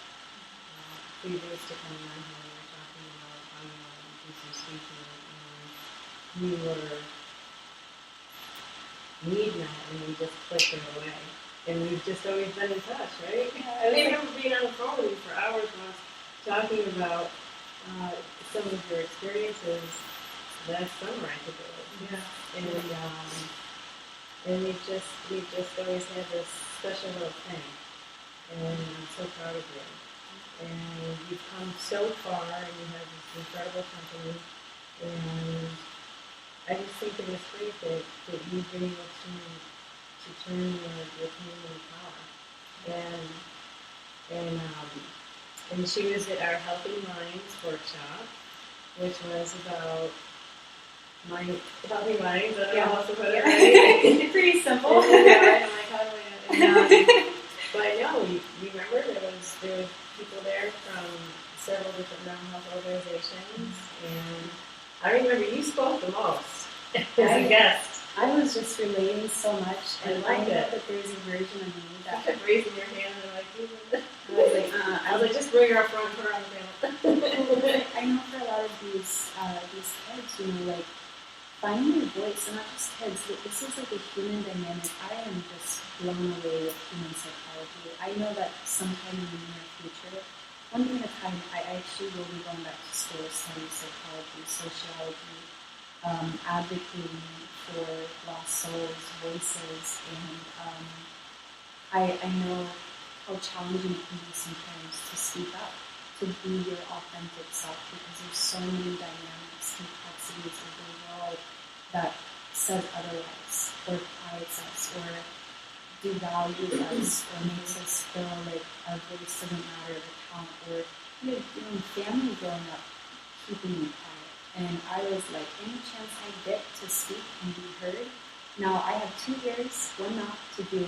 Speaker 1: Previous to coming on here, we were talking about how you wanted to do some speaking, and you were need not, and you just clicked it away. And we've just always been in touch, right? I remember being on the phone with you for hours once, talking about some of your experiences last summer, I think it was. Yeah. And we've just always had this special little thing. And I'm so proud of you. And you've come so far, and you have this incredible company. And I just think it was great that you've been able to turn your pain into power. And she was at our Healthy Minds workshop, which was about healthy minds. I don't know how to put it right.
Speaker 2: Pretty simple.
Speaker 1: But no, you remember there was people there from several different mental health organizations, and I remember you spoke the most as a guest.
Speaker 2: I was just relating so much, and I know
Speaker 1: it.
Speaker 2: that there's a version of me that
Speaker 1: You kept raising your hand, and I was like, just bring her up front, put her on the panel.
Speaker 2: I know for a lot of these kids, you know, like finding your voice, and not just kids, but this is like a human dynamic. I am just blown away with human psychology. I know that sometime in the near future, one thing at a time, I actually will be going back to school studying psychology, sociology, advocating for lost souls, voices, and I know how challenging it can be sometimes to speak up, to be your authentic self, because there's so many dynamics, complexities of the world that says otherwise, or prides us, or devalues us, or makes us feel like our voice doesn't matter, or count, or you know, family growing up keeping me quiet. And I was like, any chance I get to speak and be heard. Now I have 2 years, one not, to do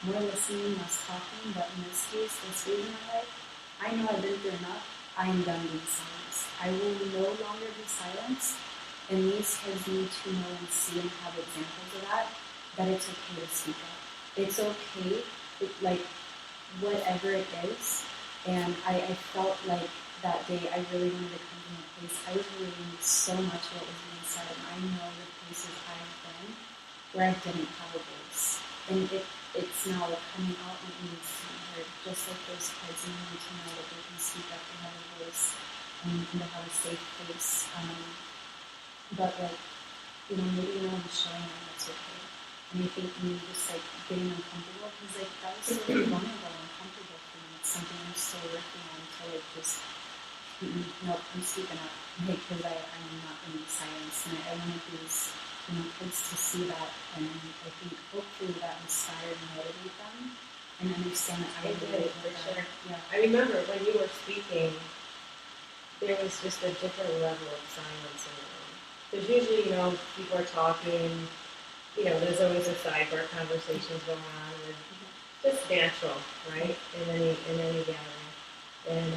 Speaker 2: more listening, less talking, but in this case, this phase in my life, I know I've been through enough. I am done being silenced. I will no longer be silenced, and these kids need to know and see and have examples of that it's okay to speak up. It's okay, like, whatever it is, and I felt like that day I really wanted to come to a place. I was relating so much what was being said, and I know the places I've been where I didn't have a voice. And it's now coming out and it needs to be heard. Just like those kids need to know that they can speak up and have a voice and to have a safe place. But like, you know, maybe no one's showing them that's okay. And I think me just like getting uncomfortable, because like that was so vulnerable and uncomfortable for me. It's something I'm still working on to like just, nope, I'm speaking up. Because I'm not going to be silenced. And I wanted these, you know, kids to see that, and I think hopefully that inspired and motivate them and understand that I did
Speaker 1: for sure.
Speaker 2: Yeah.
Speaker 1: I remember when you were speaking, there was just a different level of silence in the room. Because usually, you know, people are talking, you know, there's always a sidebar conversations going on, and just natural, right? In any gathering. And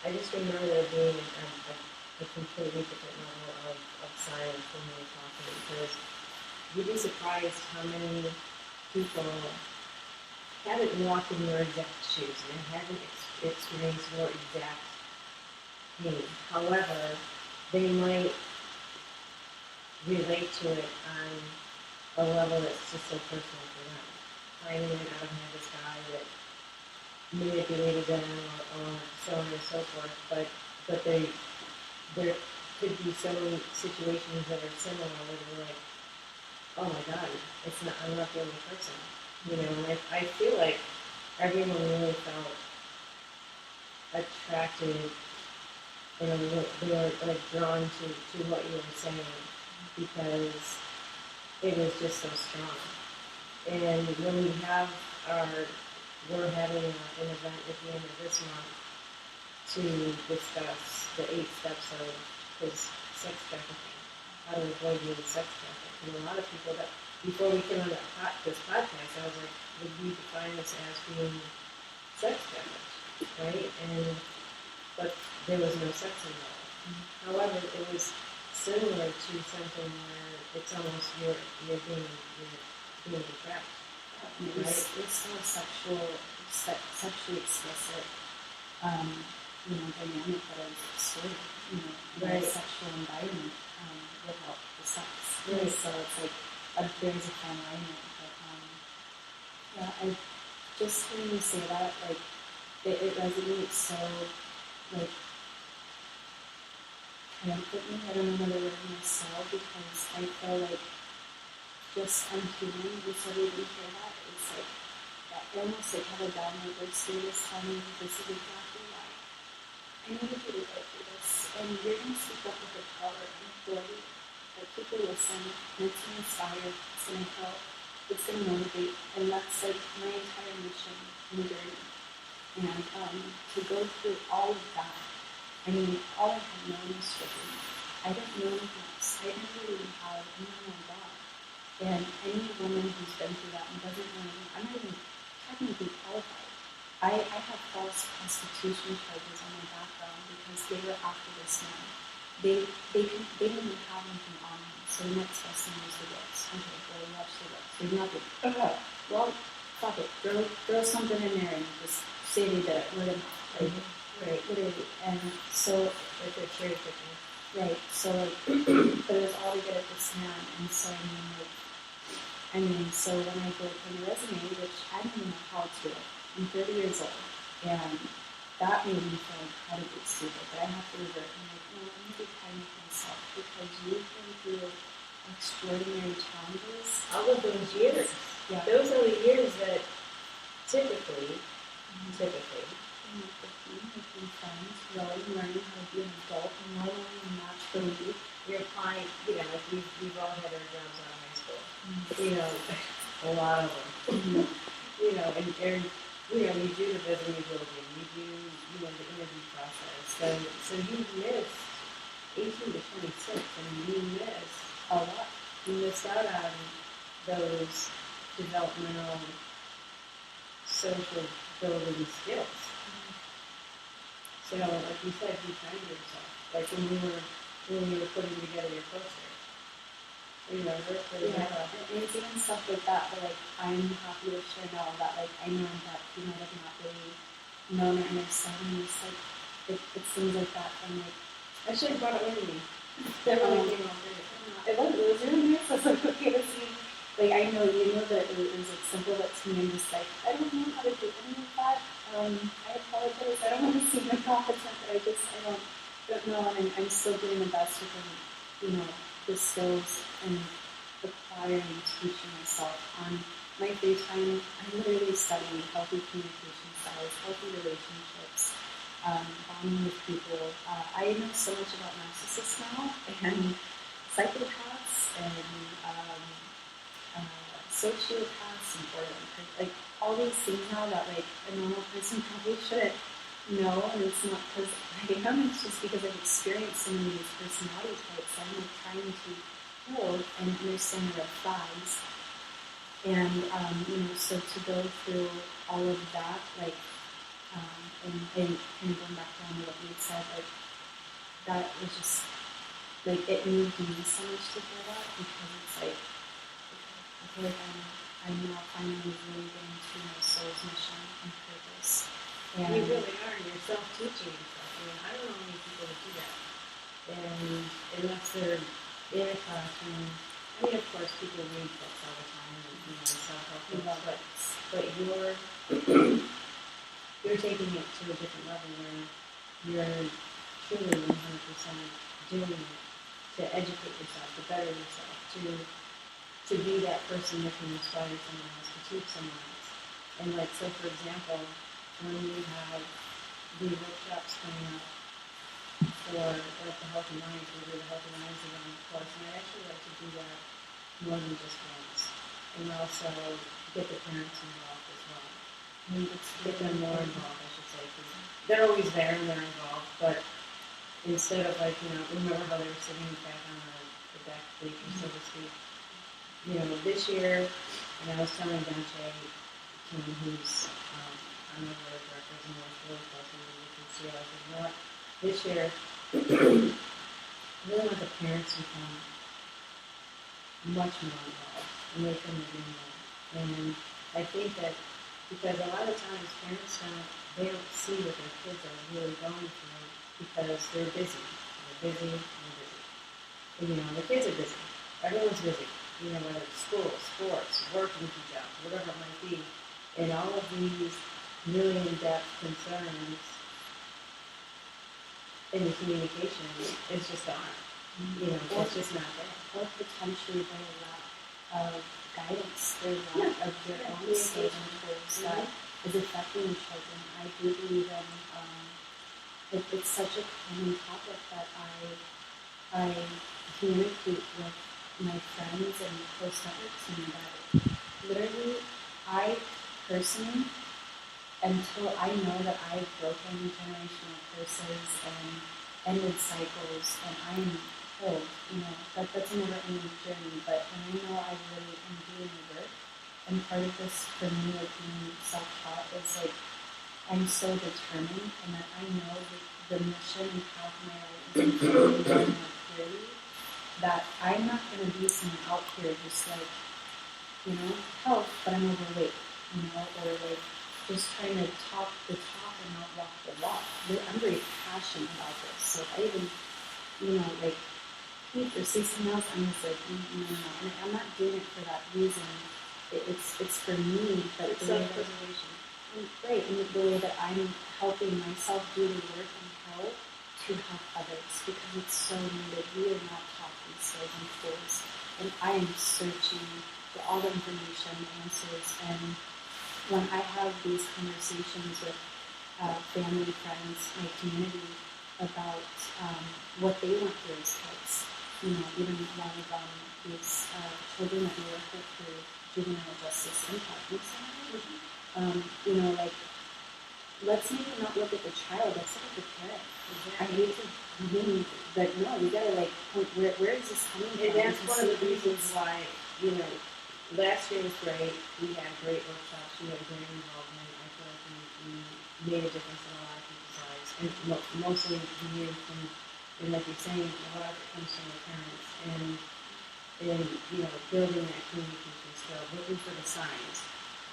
Speaker 1: I just remember there being a completely different level of silence when we were talking, because you'd be surprised how many people haven't walked in your exact shoes and haven't experienced your exact pain. However, they might relate to it on a level that's just so personal for them. Finding out of had this guy that manipulated them or so on and so forth, but there could be so many situations that are similar where they're like, oh my God, I'm not the only person. You know, and I feel like everyone really felt attracted, and they were like drawn to what you were saying, because it was just so strong. And when we're having an event at the end of this month to discuss the 8 steps of his sex trafficking, how to avoid being sex trafficked. And a lot of people that, before we came on this podcast, I was like, would we define this as being sex trafficked, right? But there was no sex involved. However, it was similar to something where it's almost you're he was a trap.
Speaker 2: And it was still a sexually explicit, dynamic that I was extorted, in a sexual environment without the sex.
Speaker 1: Right.
Speaker 2: So it's like there's a fine line there. But I just hearing you say that, like, it resonates so, like, triumphantly. I don't know another word myself because I feel like just I'm human. You said we didn't hear that. It's like I almost like have a downward spirit telling me this is exactly why I needed you to go through this, and you're going to speak up with the power and authority. Like people listen, and it's going to inspire. It's going to help. It's going to motivate, and that's like my entire mission and journey. And to go through all of that. I mean, all I had known was stripping. I didn't know anything else. I didn't really have anyone on God. And any woman who's been through that and doesn't know, I'm not even technically qualified. I have false prostitution charges on my background because they were after this man. They didn't even have anything on him. So the next best thing was the looks. Okay, well, watch the looks. There's nothing. Well, fuck it. Throw something in there and just say they did it. Let them know. Like, right, literally. And so,
Speaker 1: Like they're cherry picking.
Speaker 2: right, so like, but it was all to get at this man. And so, so when I go for the resume, which I didn't even know how to do it, I'm 30 years old, and that made me feel incredibly stupid, but I have to revert. I'm like, no, I'm going to be kind with myself, because you've been through extraordinary challenges.
Speaker 1: All of those years.
Speaker 2: Yeah.
Speaker 1: Those are the years that typically,
Speaker 2: making friends, growing, learning how to be an adult, and not only in naturally,
Speaker 1: you're applying, like we've all had our jobs out of high school. A lot of them. And you do the resume building, you do, the interview process. So you missed 18 to 26, and you missed a lot. You missed out on those developmental social building skills. So, like you said, be kind to yourself. Like when you were putting together your poster. Remember?
Speaker 2: And even stuff like that, but like I'm happy to share now that like I know that you might have not really known it myself, and it's like it's things like that. And like
Speaker 1: I should have brought it with me. Definitely came out great.
Speaker 2: It was really nice. I was like, okay, let's see. Like I know that it was like simple, but to me I'm just like I don't know how to do any of that. I apologize. I don't want to seem incompetent, but I don't know, and I'm still doing the best within the skills and acquiring and teaching myself. On my free time, I'm literally studying healthy communication styles, healthy relationships, bonding with people. I know so much about narcissists now, and psychopaths, and sociopaths, and like all these things now that like a normal person probably shouldn't know, and it's not because I am, it's just because I've experienced so many of these personality types. I'm like trying to heal and understand their flags, and so to go through all of that, like, and going back down to what you had said, like that was just like it moved me so much to hear that, because it's like I feel like I'm now finally really getting to my soul's mission and purpose. And
Speaker 1: you really are. You're self-teaching yourself. I don't know many people that do that. And unless they're in a classroom, of course, people read books all the time, and self-help books, but you're taking it to a different level where you're truly 100% doing it to educate yourself, to better yourself, to be that person that can inspire someone else, to teach someone else. And like, so for example, when you have the workshops coming up for like the Healthy Minds, we do the Healthy Minds event, of course, and I actually like to do that more than just once. And also get the parents involved as well. And get them more involved, I should say, because they're always there and they're involved, but instead of like, remember how they were sitting back on the back bleachers, so to speak. This year, and I was telling Dante, who's I'm the board of directors and works really closely with the CEOs, and this year, I really want the parents to become much more involved, and they can do more.
Speaker 3: And I think that because a lot of times parents they don't see what their kids are really going through because they're busy. They're busy and busy. And, the kids are busy. Everyone's busy. Whether it's school, sports, working two jobs, whatever it might be. And all of these really in-depth concerns in the communication is just gone. It's just not there.
Speaker 2: Or potentially their lack of guidance, their lack of their own skills and tools that is affecting children. I do believe in it's such a common topic that I communicate with my friends and close networks and that literally I personally, until I know that I've broken generational curses and ended cycles and I'm healed, that's a never-ending journey. But when I know I really am doing the work, and part of this for me, like being self-taught, is like I'm so determined, and that I know the mission and path of my life is clearly clearly, that I'm not going to be someone out here just like, health, but I'm overweight, or like just trying to talk the talk and not walk the walk. I'm very passionate about this. So if I even, like, peep or see someone else, I'm just like, no. And I'm not doing it for that reason. It's for me, but
Speaker 3: it's
Speaker 2: the way
Speaker 3: self-preservation.
Speaker 2: Right, and the way that I'm helping myself do the work and help to help others, because it's so needed. We are not taught these skills and tools, and I am searching for all the information, answers, and when I have these conversations with family, friends, my community about what they went through as kids, even one of these children that we work with through Juvenile Justice Impact, like, let's maybe not look at the child, let's look at the parent.
Speaker 3: Exactly.
Speaker 2: I hate to mean, but no, we gotta like, where is this coming from?
Speaker 3: And that's one of the reasons why, last year was great. We had great workshops. We had great involvement. I feel like we made a difference in a lot of people's lives. And mostly we hear from, and like you're saying, a lot of it comes from the parents. And building that communication skill, looking for the signs.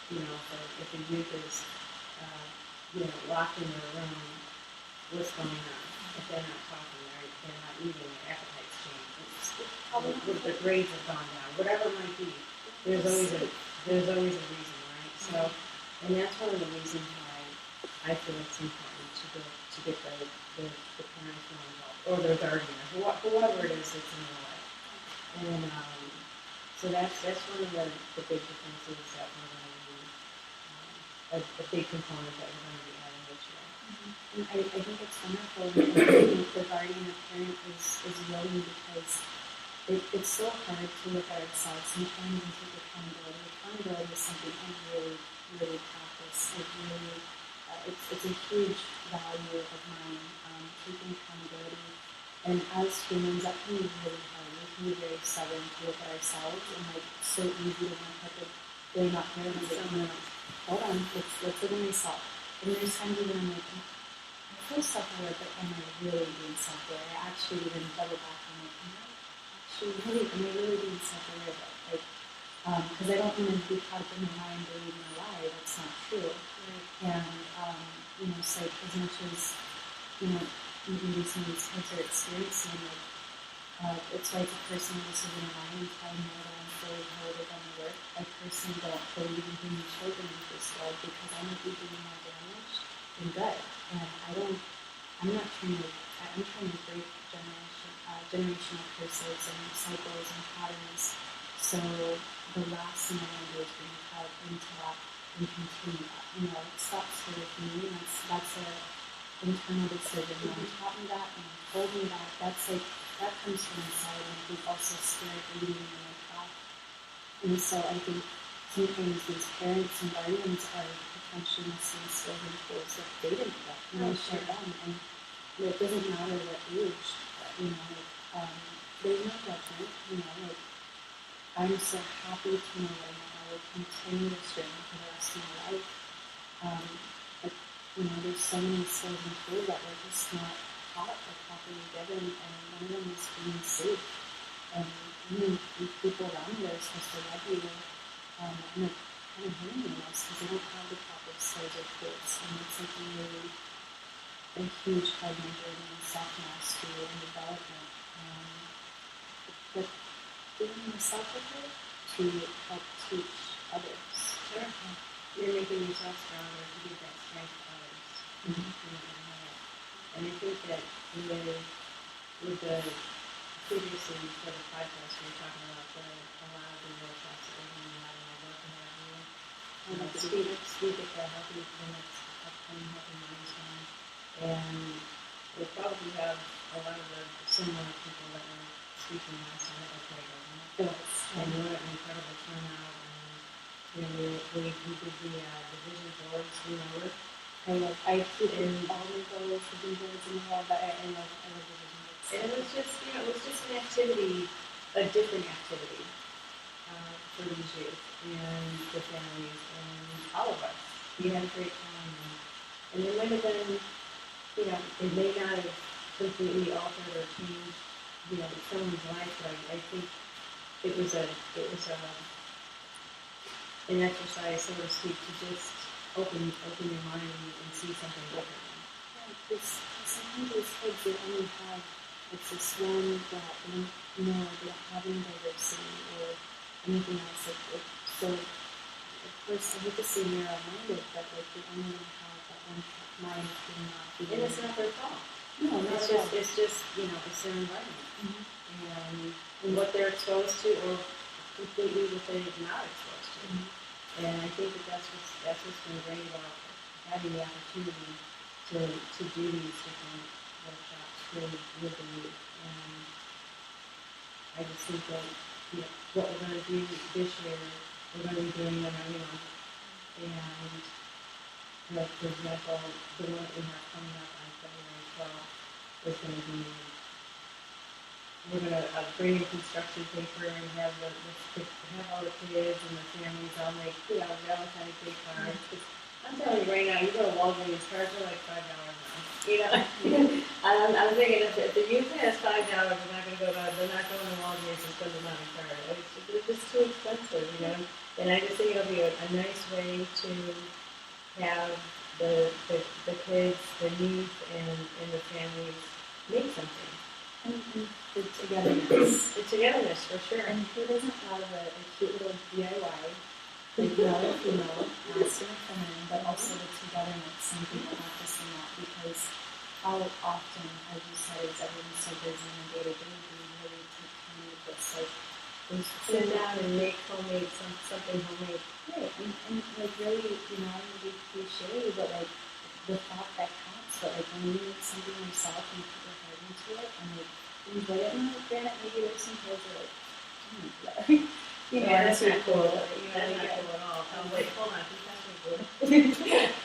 Speaker 3: So if the youth is, locked in their room, what's going on? If they're not talking, they're not eating, their appetite's changed. The grades have gone down, whatever it might be. There's always a reason, right? So, and that's one of the reasons why I feel it's important to get the parents more involved, or their guardian, or whoever it is that's in their life. And so that's one of the big differences that we're going to be, a big component that we're going to be adding this year.
Speaker 2: And I think it's wonderful when the guardian or parent is willing, because it's so hard to look at ourselves sometimes and take accountability. Accountability is something I really, really practice. It's a huge value of mine, taking accountability. And as humans, that can be really hard. We can be very stubborn to look at ourselves, and like so easy to want to put the blame up here and say, no, hold on, let's look at myself. And there's times when I'm like, I feel self-aware, but am I really being self-aware? I actually even double back on like, am I really being self-aware though? Like, because I don't want to be caught up in my mind believing a lie. That's not true. Right. And it's like, as much as maybe some of these kids are experiencing, like, it's like a personal decision of mine until I know that I'm fully healed and done the work. I personally don't believe in bringing children into this world because I might be doing more damage than good. And I'm trying to break generational curses and cycles and patterns. So the last thing I want to do is bring out into that and continue that. It stops here with me. That's a internal decision. When taught me that and told me that, that comes from inside, and he's also scared of leading in my path. And so I think sometimes these parents and guardians are potentially missing skills and tools that they didn't get, share them. And it doesn't matter what age, there's no judgment, I'm so happy to know that I will continue this journey for the rest of my life. There's so many skills and tools that we're just not taught or properly given, and one of them is being safe. And the people around you are supposed to love you and it kind of hurting them because they don't have the proper skills or tools. And it's something really a huge part of my journey in self-mastery and development. But giving myself a bit to help teach others.
Speaker 1: Sure. You're making yourself stronger to give that strength to others. And I think that with the previously for the podcast, we were talking about a lot of the workshops that we're doing out in our work and everything. Speak at the Healthy Feneck upcoming Healthy Minds one. And we'll probably have a lot of the similar people that were speaking last time. That was great, wasn't it?
Speaker 2: It was.
Speaker 1: And what an incredible turnout. And we did the vision boards, remember?
Speaker 2: I keep in all my goals, vision boards in the wall, but I love the vision boards.
Speaker 1: And it was just an activity, a different activity for these youth and the families and all of us. We had a great time, and it might have been, it may not have completely altered or changed, someone's life, but I think it was an exercise, so to speak, to just open your mind and see something different.
Speaker 2: Because sometimes these kids, they only have, it's this one that they don't have any diversity or anything else. So, of course, I hate to say narrow-minded, but they only have that one mind to not be.
Speaker 1: And it's not their fault.
Speaker 2: No,
Speaker 1: it's just it's their environment. And what they're exposed to, or completely what they're not exposed to. And I think that's what's been great about having the opportunity to do these different workshops with the youth. And I just think that what we're going to do this year, we're going to be doing them every month. And for example, the one that we have coming up on February 12th is going to be, we're going to bring in construction paper and have all the kids and the families all make Valentine's Day cards. I'm telling you right now, you go to Walgreens, cards are like $5 now. I'm thinking if the youth has $5, they're not going to Walgreens and spend it on a card. It's just too expensive, And I just think it'll be a nice way to have the kids, the youth, and the families make something.
Speaker 2: And the togetherness.
Speaker 1: The togetherness, for sure.
Speaker 2: And who doesn't have a cute little DIY, like male and female, masculine and feminine, but also the togetherness and being practicing that, because how often, as you said, is everyone's so busy in the day-to-day, do we really take time to just
Speaker 1: sit down and make something homemade?
Speaker 2: Right, and really, I don't want to be cliche, but the thought that counts, but when you make something yourself and put your heart into it and enjoy it, and granted, maybe there's some kids that
Speaker 1: that's not cool. That's not cool at all. Wait, hold on, that's not cool.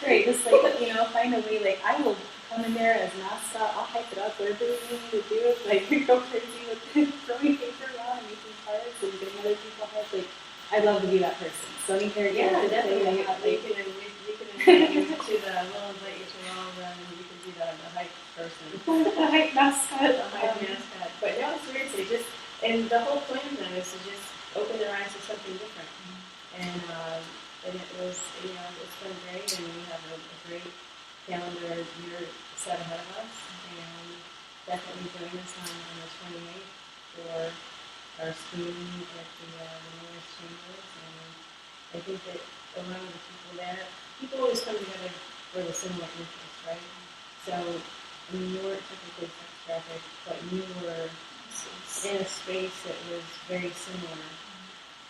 Speaker 2: Right, just find a way, I will come in there as mascot, I'll hype it up, whatever you need me to do, go crazy with throwing paper around and making cards and getting other people hyped, I'd love to be that person. So I'm here.
Speaker 1: Definitely. We can invite you to we'll invite you to all of them, and you can be the hype person.
Speaker 2: The hype mascot.
Speaker 1: The hype mascot. But no, seriously, and the whole point of that is to just open their eyes to something different. And it was, it's been great, and we have a great calendar year set ahead of us. And definitely join us on the 28th for our scheme at the Mayor's Chambers. And I think that a lot of the people always come together for the similar interests, right? So, you weren't technically sex trafficked, but you were in a space that was very similar.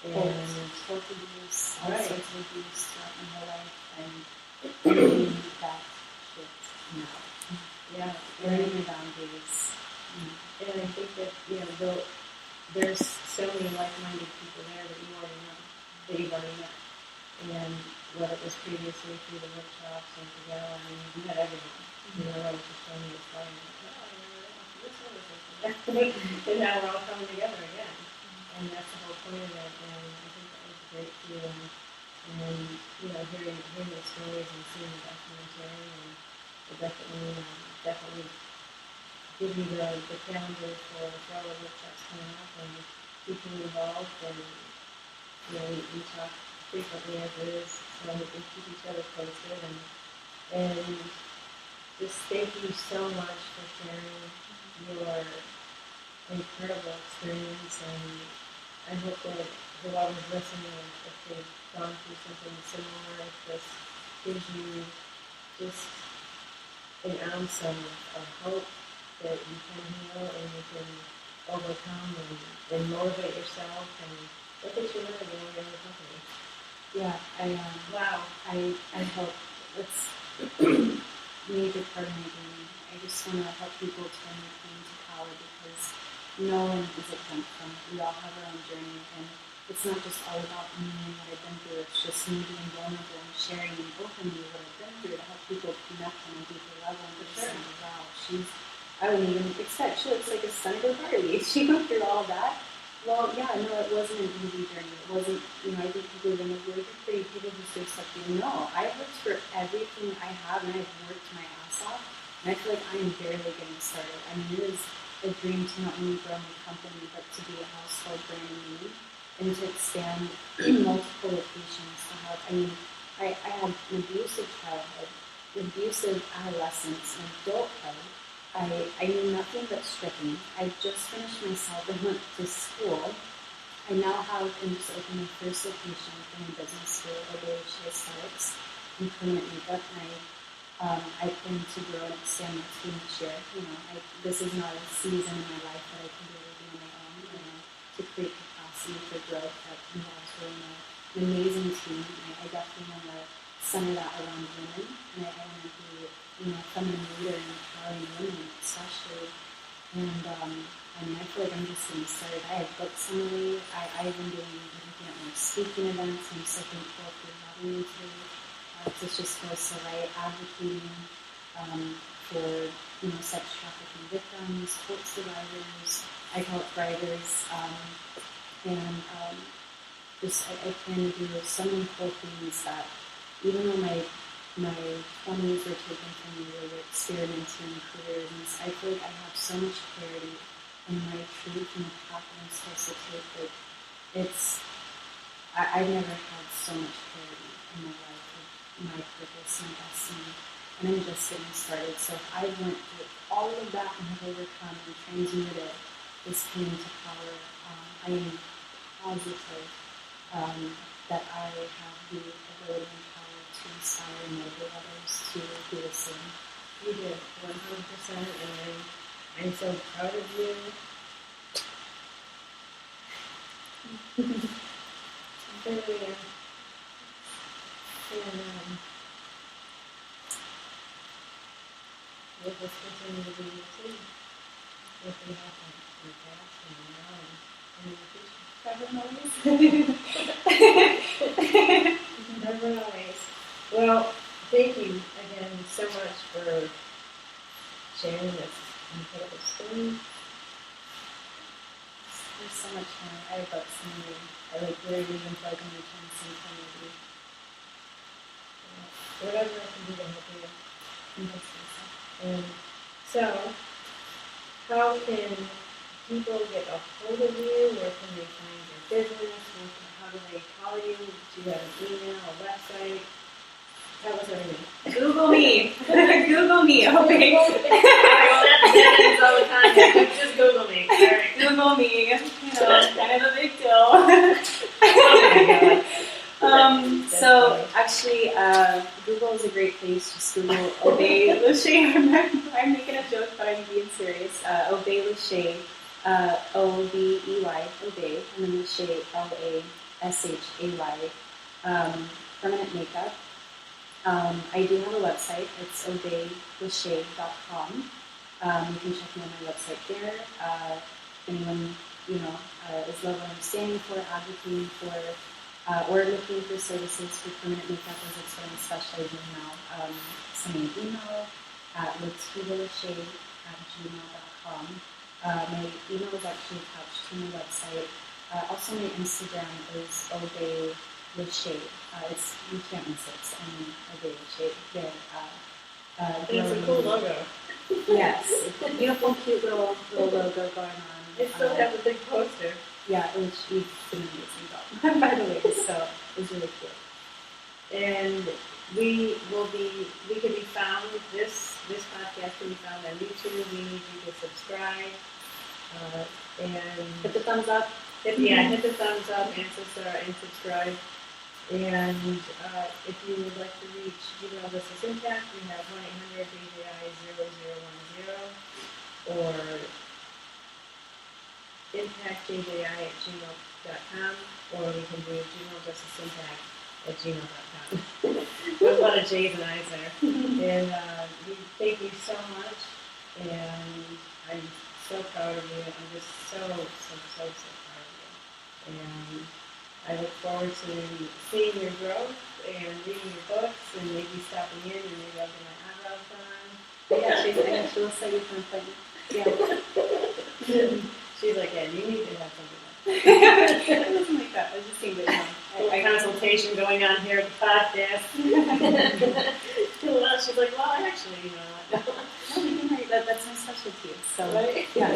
Speaker 1: And
Speaker 2: both abuse, all
Speaker 1: right.
Speaker 2: sorts of abuse throughout my whole life, and learning that shit now.
Speaker 1: Yeah,
Speaker 2: Learning your boundaries.
Speaker 1: And I think that, there's so many like-minded people there that you've already met. And whether it was previously through the workshops and together, you had everyone. I was just showing you a slide. And now we're all coming together again. And that's the whole point of it. And I think that was a great feeling. And, hearing the stories and seeing the documentary, and it definitely give you the calendar for all the workshops coming up and keep you involved. And, we talk
Speaker 3: frequently as it is, so we can keep each other posted. And just thank you so much for sharing your incredible experience, and I hope that whoever's listening, if they've gone through something similar, if this gives you just an ounce of hope that you can heal and you can overcome and motivate yourself, and look at you now, you're in the company.
Speaker 2: Yeah,
Speaker 3: Wow.
Speaker 2: I hope that's a major part of my journey. I just want to help people turn their pain to power, because no one is exempt from it. We all have our own journey, and it's not just all about me and what I've been through. It's just me being vulnerable and sharing and openly what I've been through to help people connect on a deeper level and understand, wow, I wouldn't even expect, she looks like a Senator Barbie. She went through all that. Well, yeah, no, it wasn't an easy journey. It wasn't, I think people are going to work for you, people just accept you. No, I've worked for everything I have, and I've worked my ass off, and I feel like I'm barely getting started. I mean, it is a dream to not only grow my company, but to be a household brand name, and to expand multiple locations to have, I had an abusive childhood, abusive adolescence, and adulthood. I knew nothing but stripping. I just finished my and went to school. I now have and just opened my first location for my business school, Outliving Aesthetics and permanent makeup, and I plan to grow and expand my team this year. This is not a season in my life that I can do everything on my own. To create capacity for growth that involves growing an amazing team. I definitely want to center that around women, and I want to be a feminine leader and empowering women, especially. And I feel like I'm just getting started. I have books on the way. I've been looking at more speaking events. I'm so thankful for having me today. It just feels so right, advocating for sex trafficking victims, court survivors, I call it thrivers, and I plan to do so many cool things that even though my 20s were taken from me, where we're experimenting in careers, and I feel like I have so much clarity in my truth and the path I'm supposed to take. I've never had so much clarity in my life of my purpose, my destiny, and I'm just getting started. So if I went through all of that and have overcome and transmuted this pain to power, I am positive that I have the ability and power to inspire and motivate others to do the same.
Speaker 3: You did, 100%, and I'm so proud of you. Really am. And we'll just continue to be you too. If we have in the past and now and in the future. Never always. Well, thank you again so much for sharing this incredible story.
Speaker 2: There's so much more. I have books in me. I literally even feel like I'm returning some kind of you.
Speaker 3: Whatever I can do to help you. And so, how can people get a hold of you? Where can they find your business? How do they call you? Do you have an email, a website? Tell us everything.
Speaker 2: Google me. Google me. Okay.
Speaker 1: Well, that happens all the time. Just Google me. All right.
Speaker 2: Google me. Kind of a big deal. Oh my God. So actually, Google is a great place. Just Google Obey Lashay. I'm making a joke, but I'm being serious. Obey Lashay. O-B-E-Y. Obey. And then Lashay. L-A-S-H-A-Y. Permanent makeup. I do have a website. It's obeylashay.com. You can check me on my website there. If anyone is level understanding for, advocating for, or looking for services for permanent makeup, as it's what I'm specializing in now, send me an email at lativalashay@gmail.com. My email is actually attached to my website. Also, my Instagram is obeylashay. You can't miss it. It's Obey Lashay there.
Speaker 3: It's a cool logo.
Speaker 2: Yes, beautiful, cute little logo going on.
Speaker 3: It still has a big poster.
Speaker 2: Yeah, which you've done an amazing job, by the way, so it was really cool.
Speaker 1: And we can be found, this podcast can be found on YouTube. We need you to subscribe, and
Speaker 2: Hit the thumbs up.
Speaker 1: hit the thumbs up and subscribe. And if you would like to reach Juvenile Justice Impact, we have 1-800-JJI-0010 or impactjji@gmail.com, or we can do juvenilejusticeimpact@gmail.com. There's a lot of J's and I's there. And we thank you so much, and I'm so proud of you. I'm just so proud of you. And I look forward to seeing your growth and reading your books and maybe stopping in and maybe I'll get my eyebrows done.
Speaker 2: Yeah, she will say you can appointment. Yeah.
Speaker 1: She's like, yeah, you need to have something like
Speaker 2: It wasn't like that. I was just saying that.
Speaker 1: a consultation going on here at the podcast. Well, she's like, well, actually, you know what?
Speaker 2: That's my specialty. So,
Speaker 1: Right?
Speaker 2: yeah,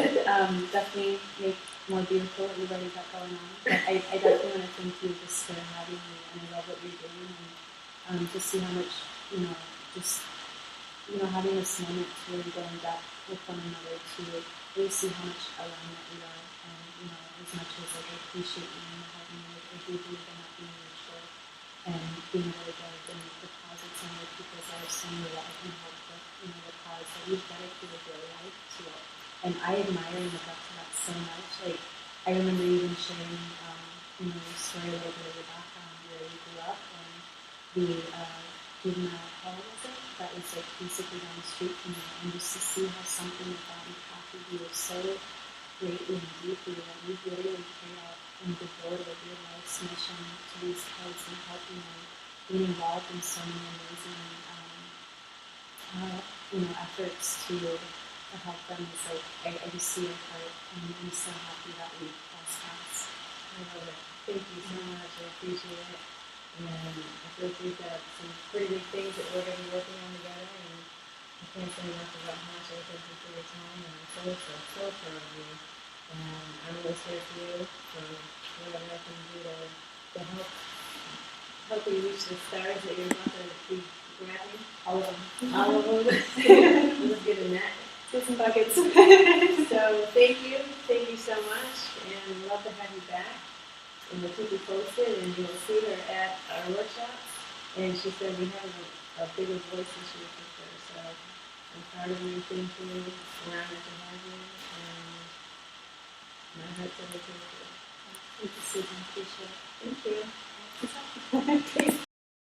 Speaker 2: definitely make more beautiful what you've already got going on. But I definitely want to thank you just for having me, and I love what you're doing, and to see how much, having this moment to really go in depth with one another, to really see how much alignment we are, and, as much as I appreciate you and having you, I do believe in that being mutual, and being able to give and deposits on other people's lives, so many love and help with, the cause that you've dedicated your life to it. And I admire and look up to that so much. Like, I remember even sharing, your story a little bit of your background, where you grew up, and the juvenile hall, was it? That was like basically down the street from you, and just to see how something like that impacted you so greatly and deeply that you've literally carried out and devoted your life's mission to these kids and helping them, being involved in so many amazing, efforts to help them. Is like, I just see your heart, and I'm so happy that we crossed paths.
Speaker 1: I love it. Thank you so much. I appreciate it. And I feel like we've got some pretty big things that we're going to be working on together. And I can't say enough about how much I thank you for your time. And I'm so proud of you. And I'm always here for you. So whatever I can do to help you reach the stars that you're about to be grabbing.
Speaker 2: All of them.
Speaker 1: All of them. Let's get in that.
Speaker 2: Get some buckets.
Speaker 1: So thank you so much, and love to have you back. And we'll keep you posted, and you will see her at our workshops. And she's going to be having a bigger voice than she was before. So I'm proud of you. Thank you. We're honored to have you, and my heart's over to you.
Speaker 2: Thank you, Susan. Appreciate it.
Speaker 1: Thank you.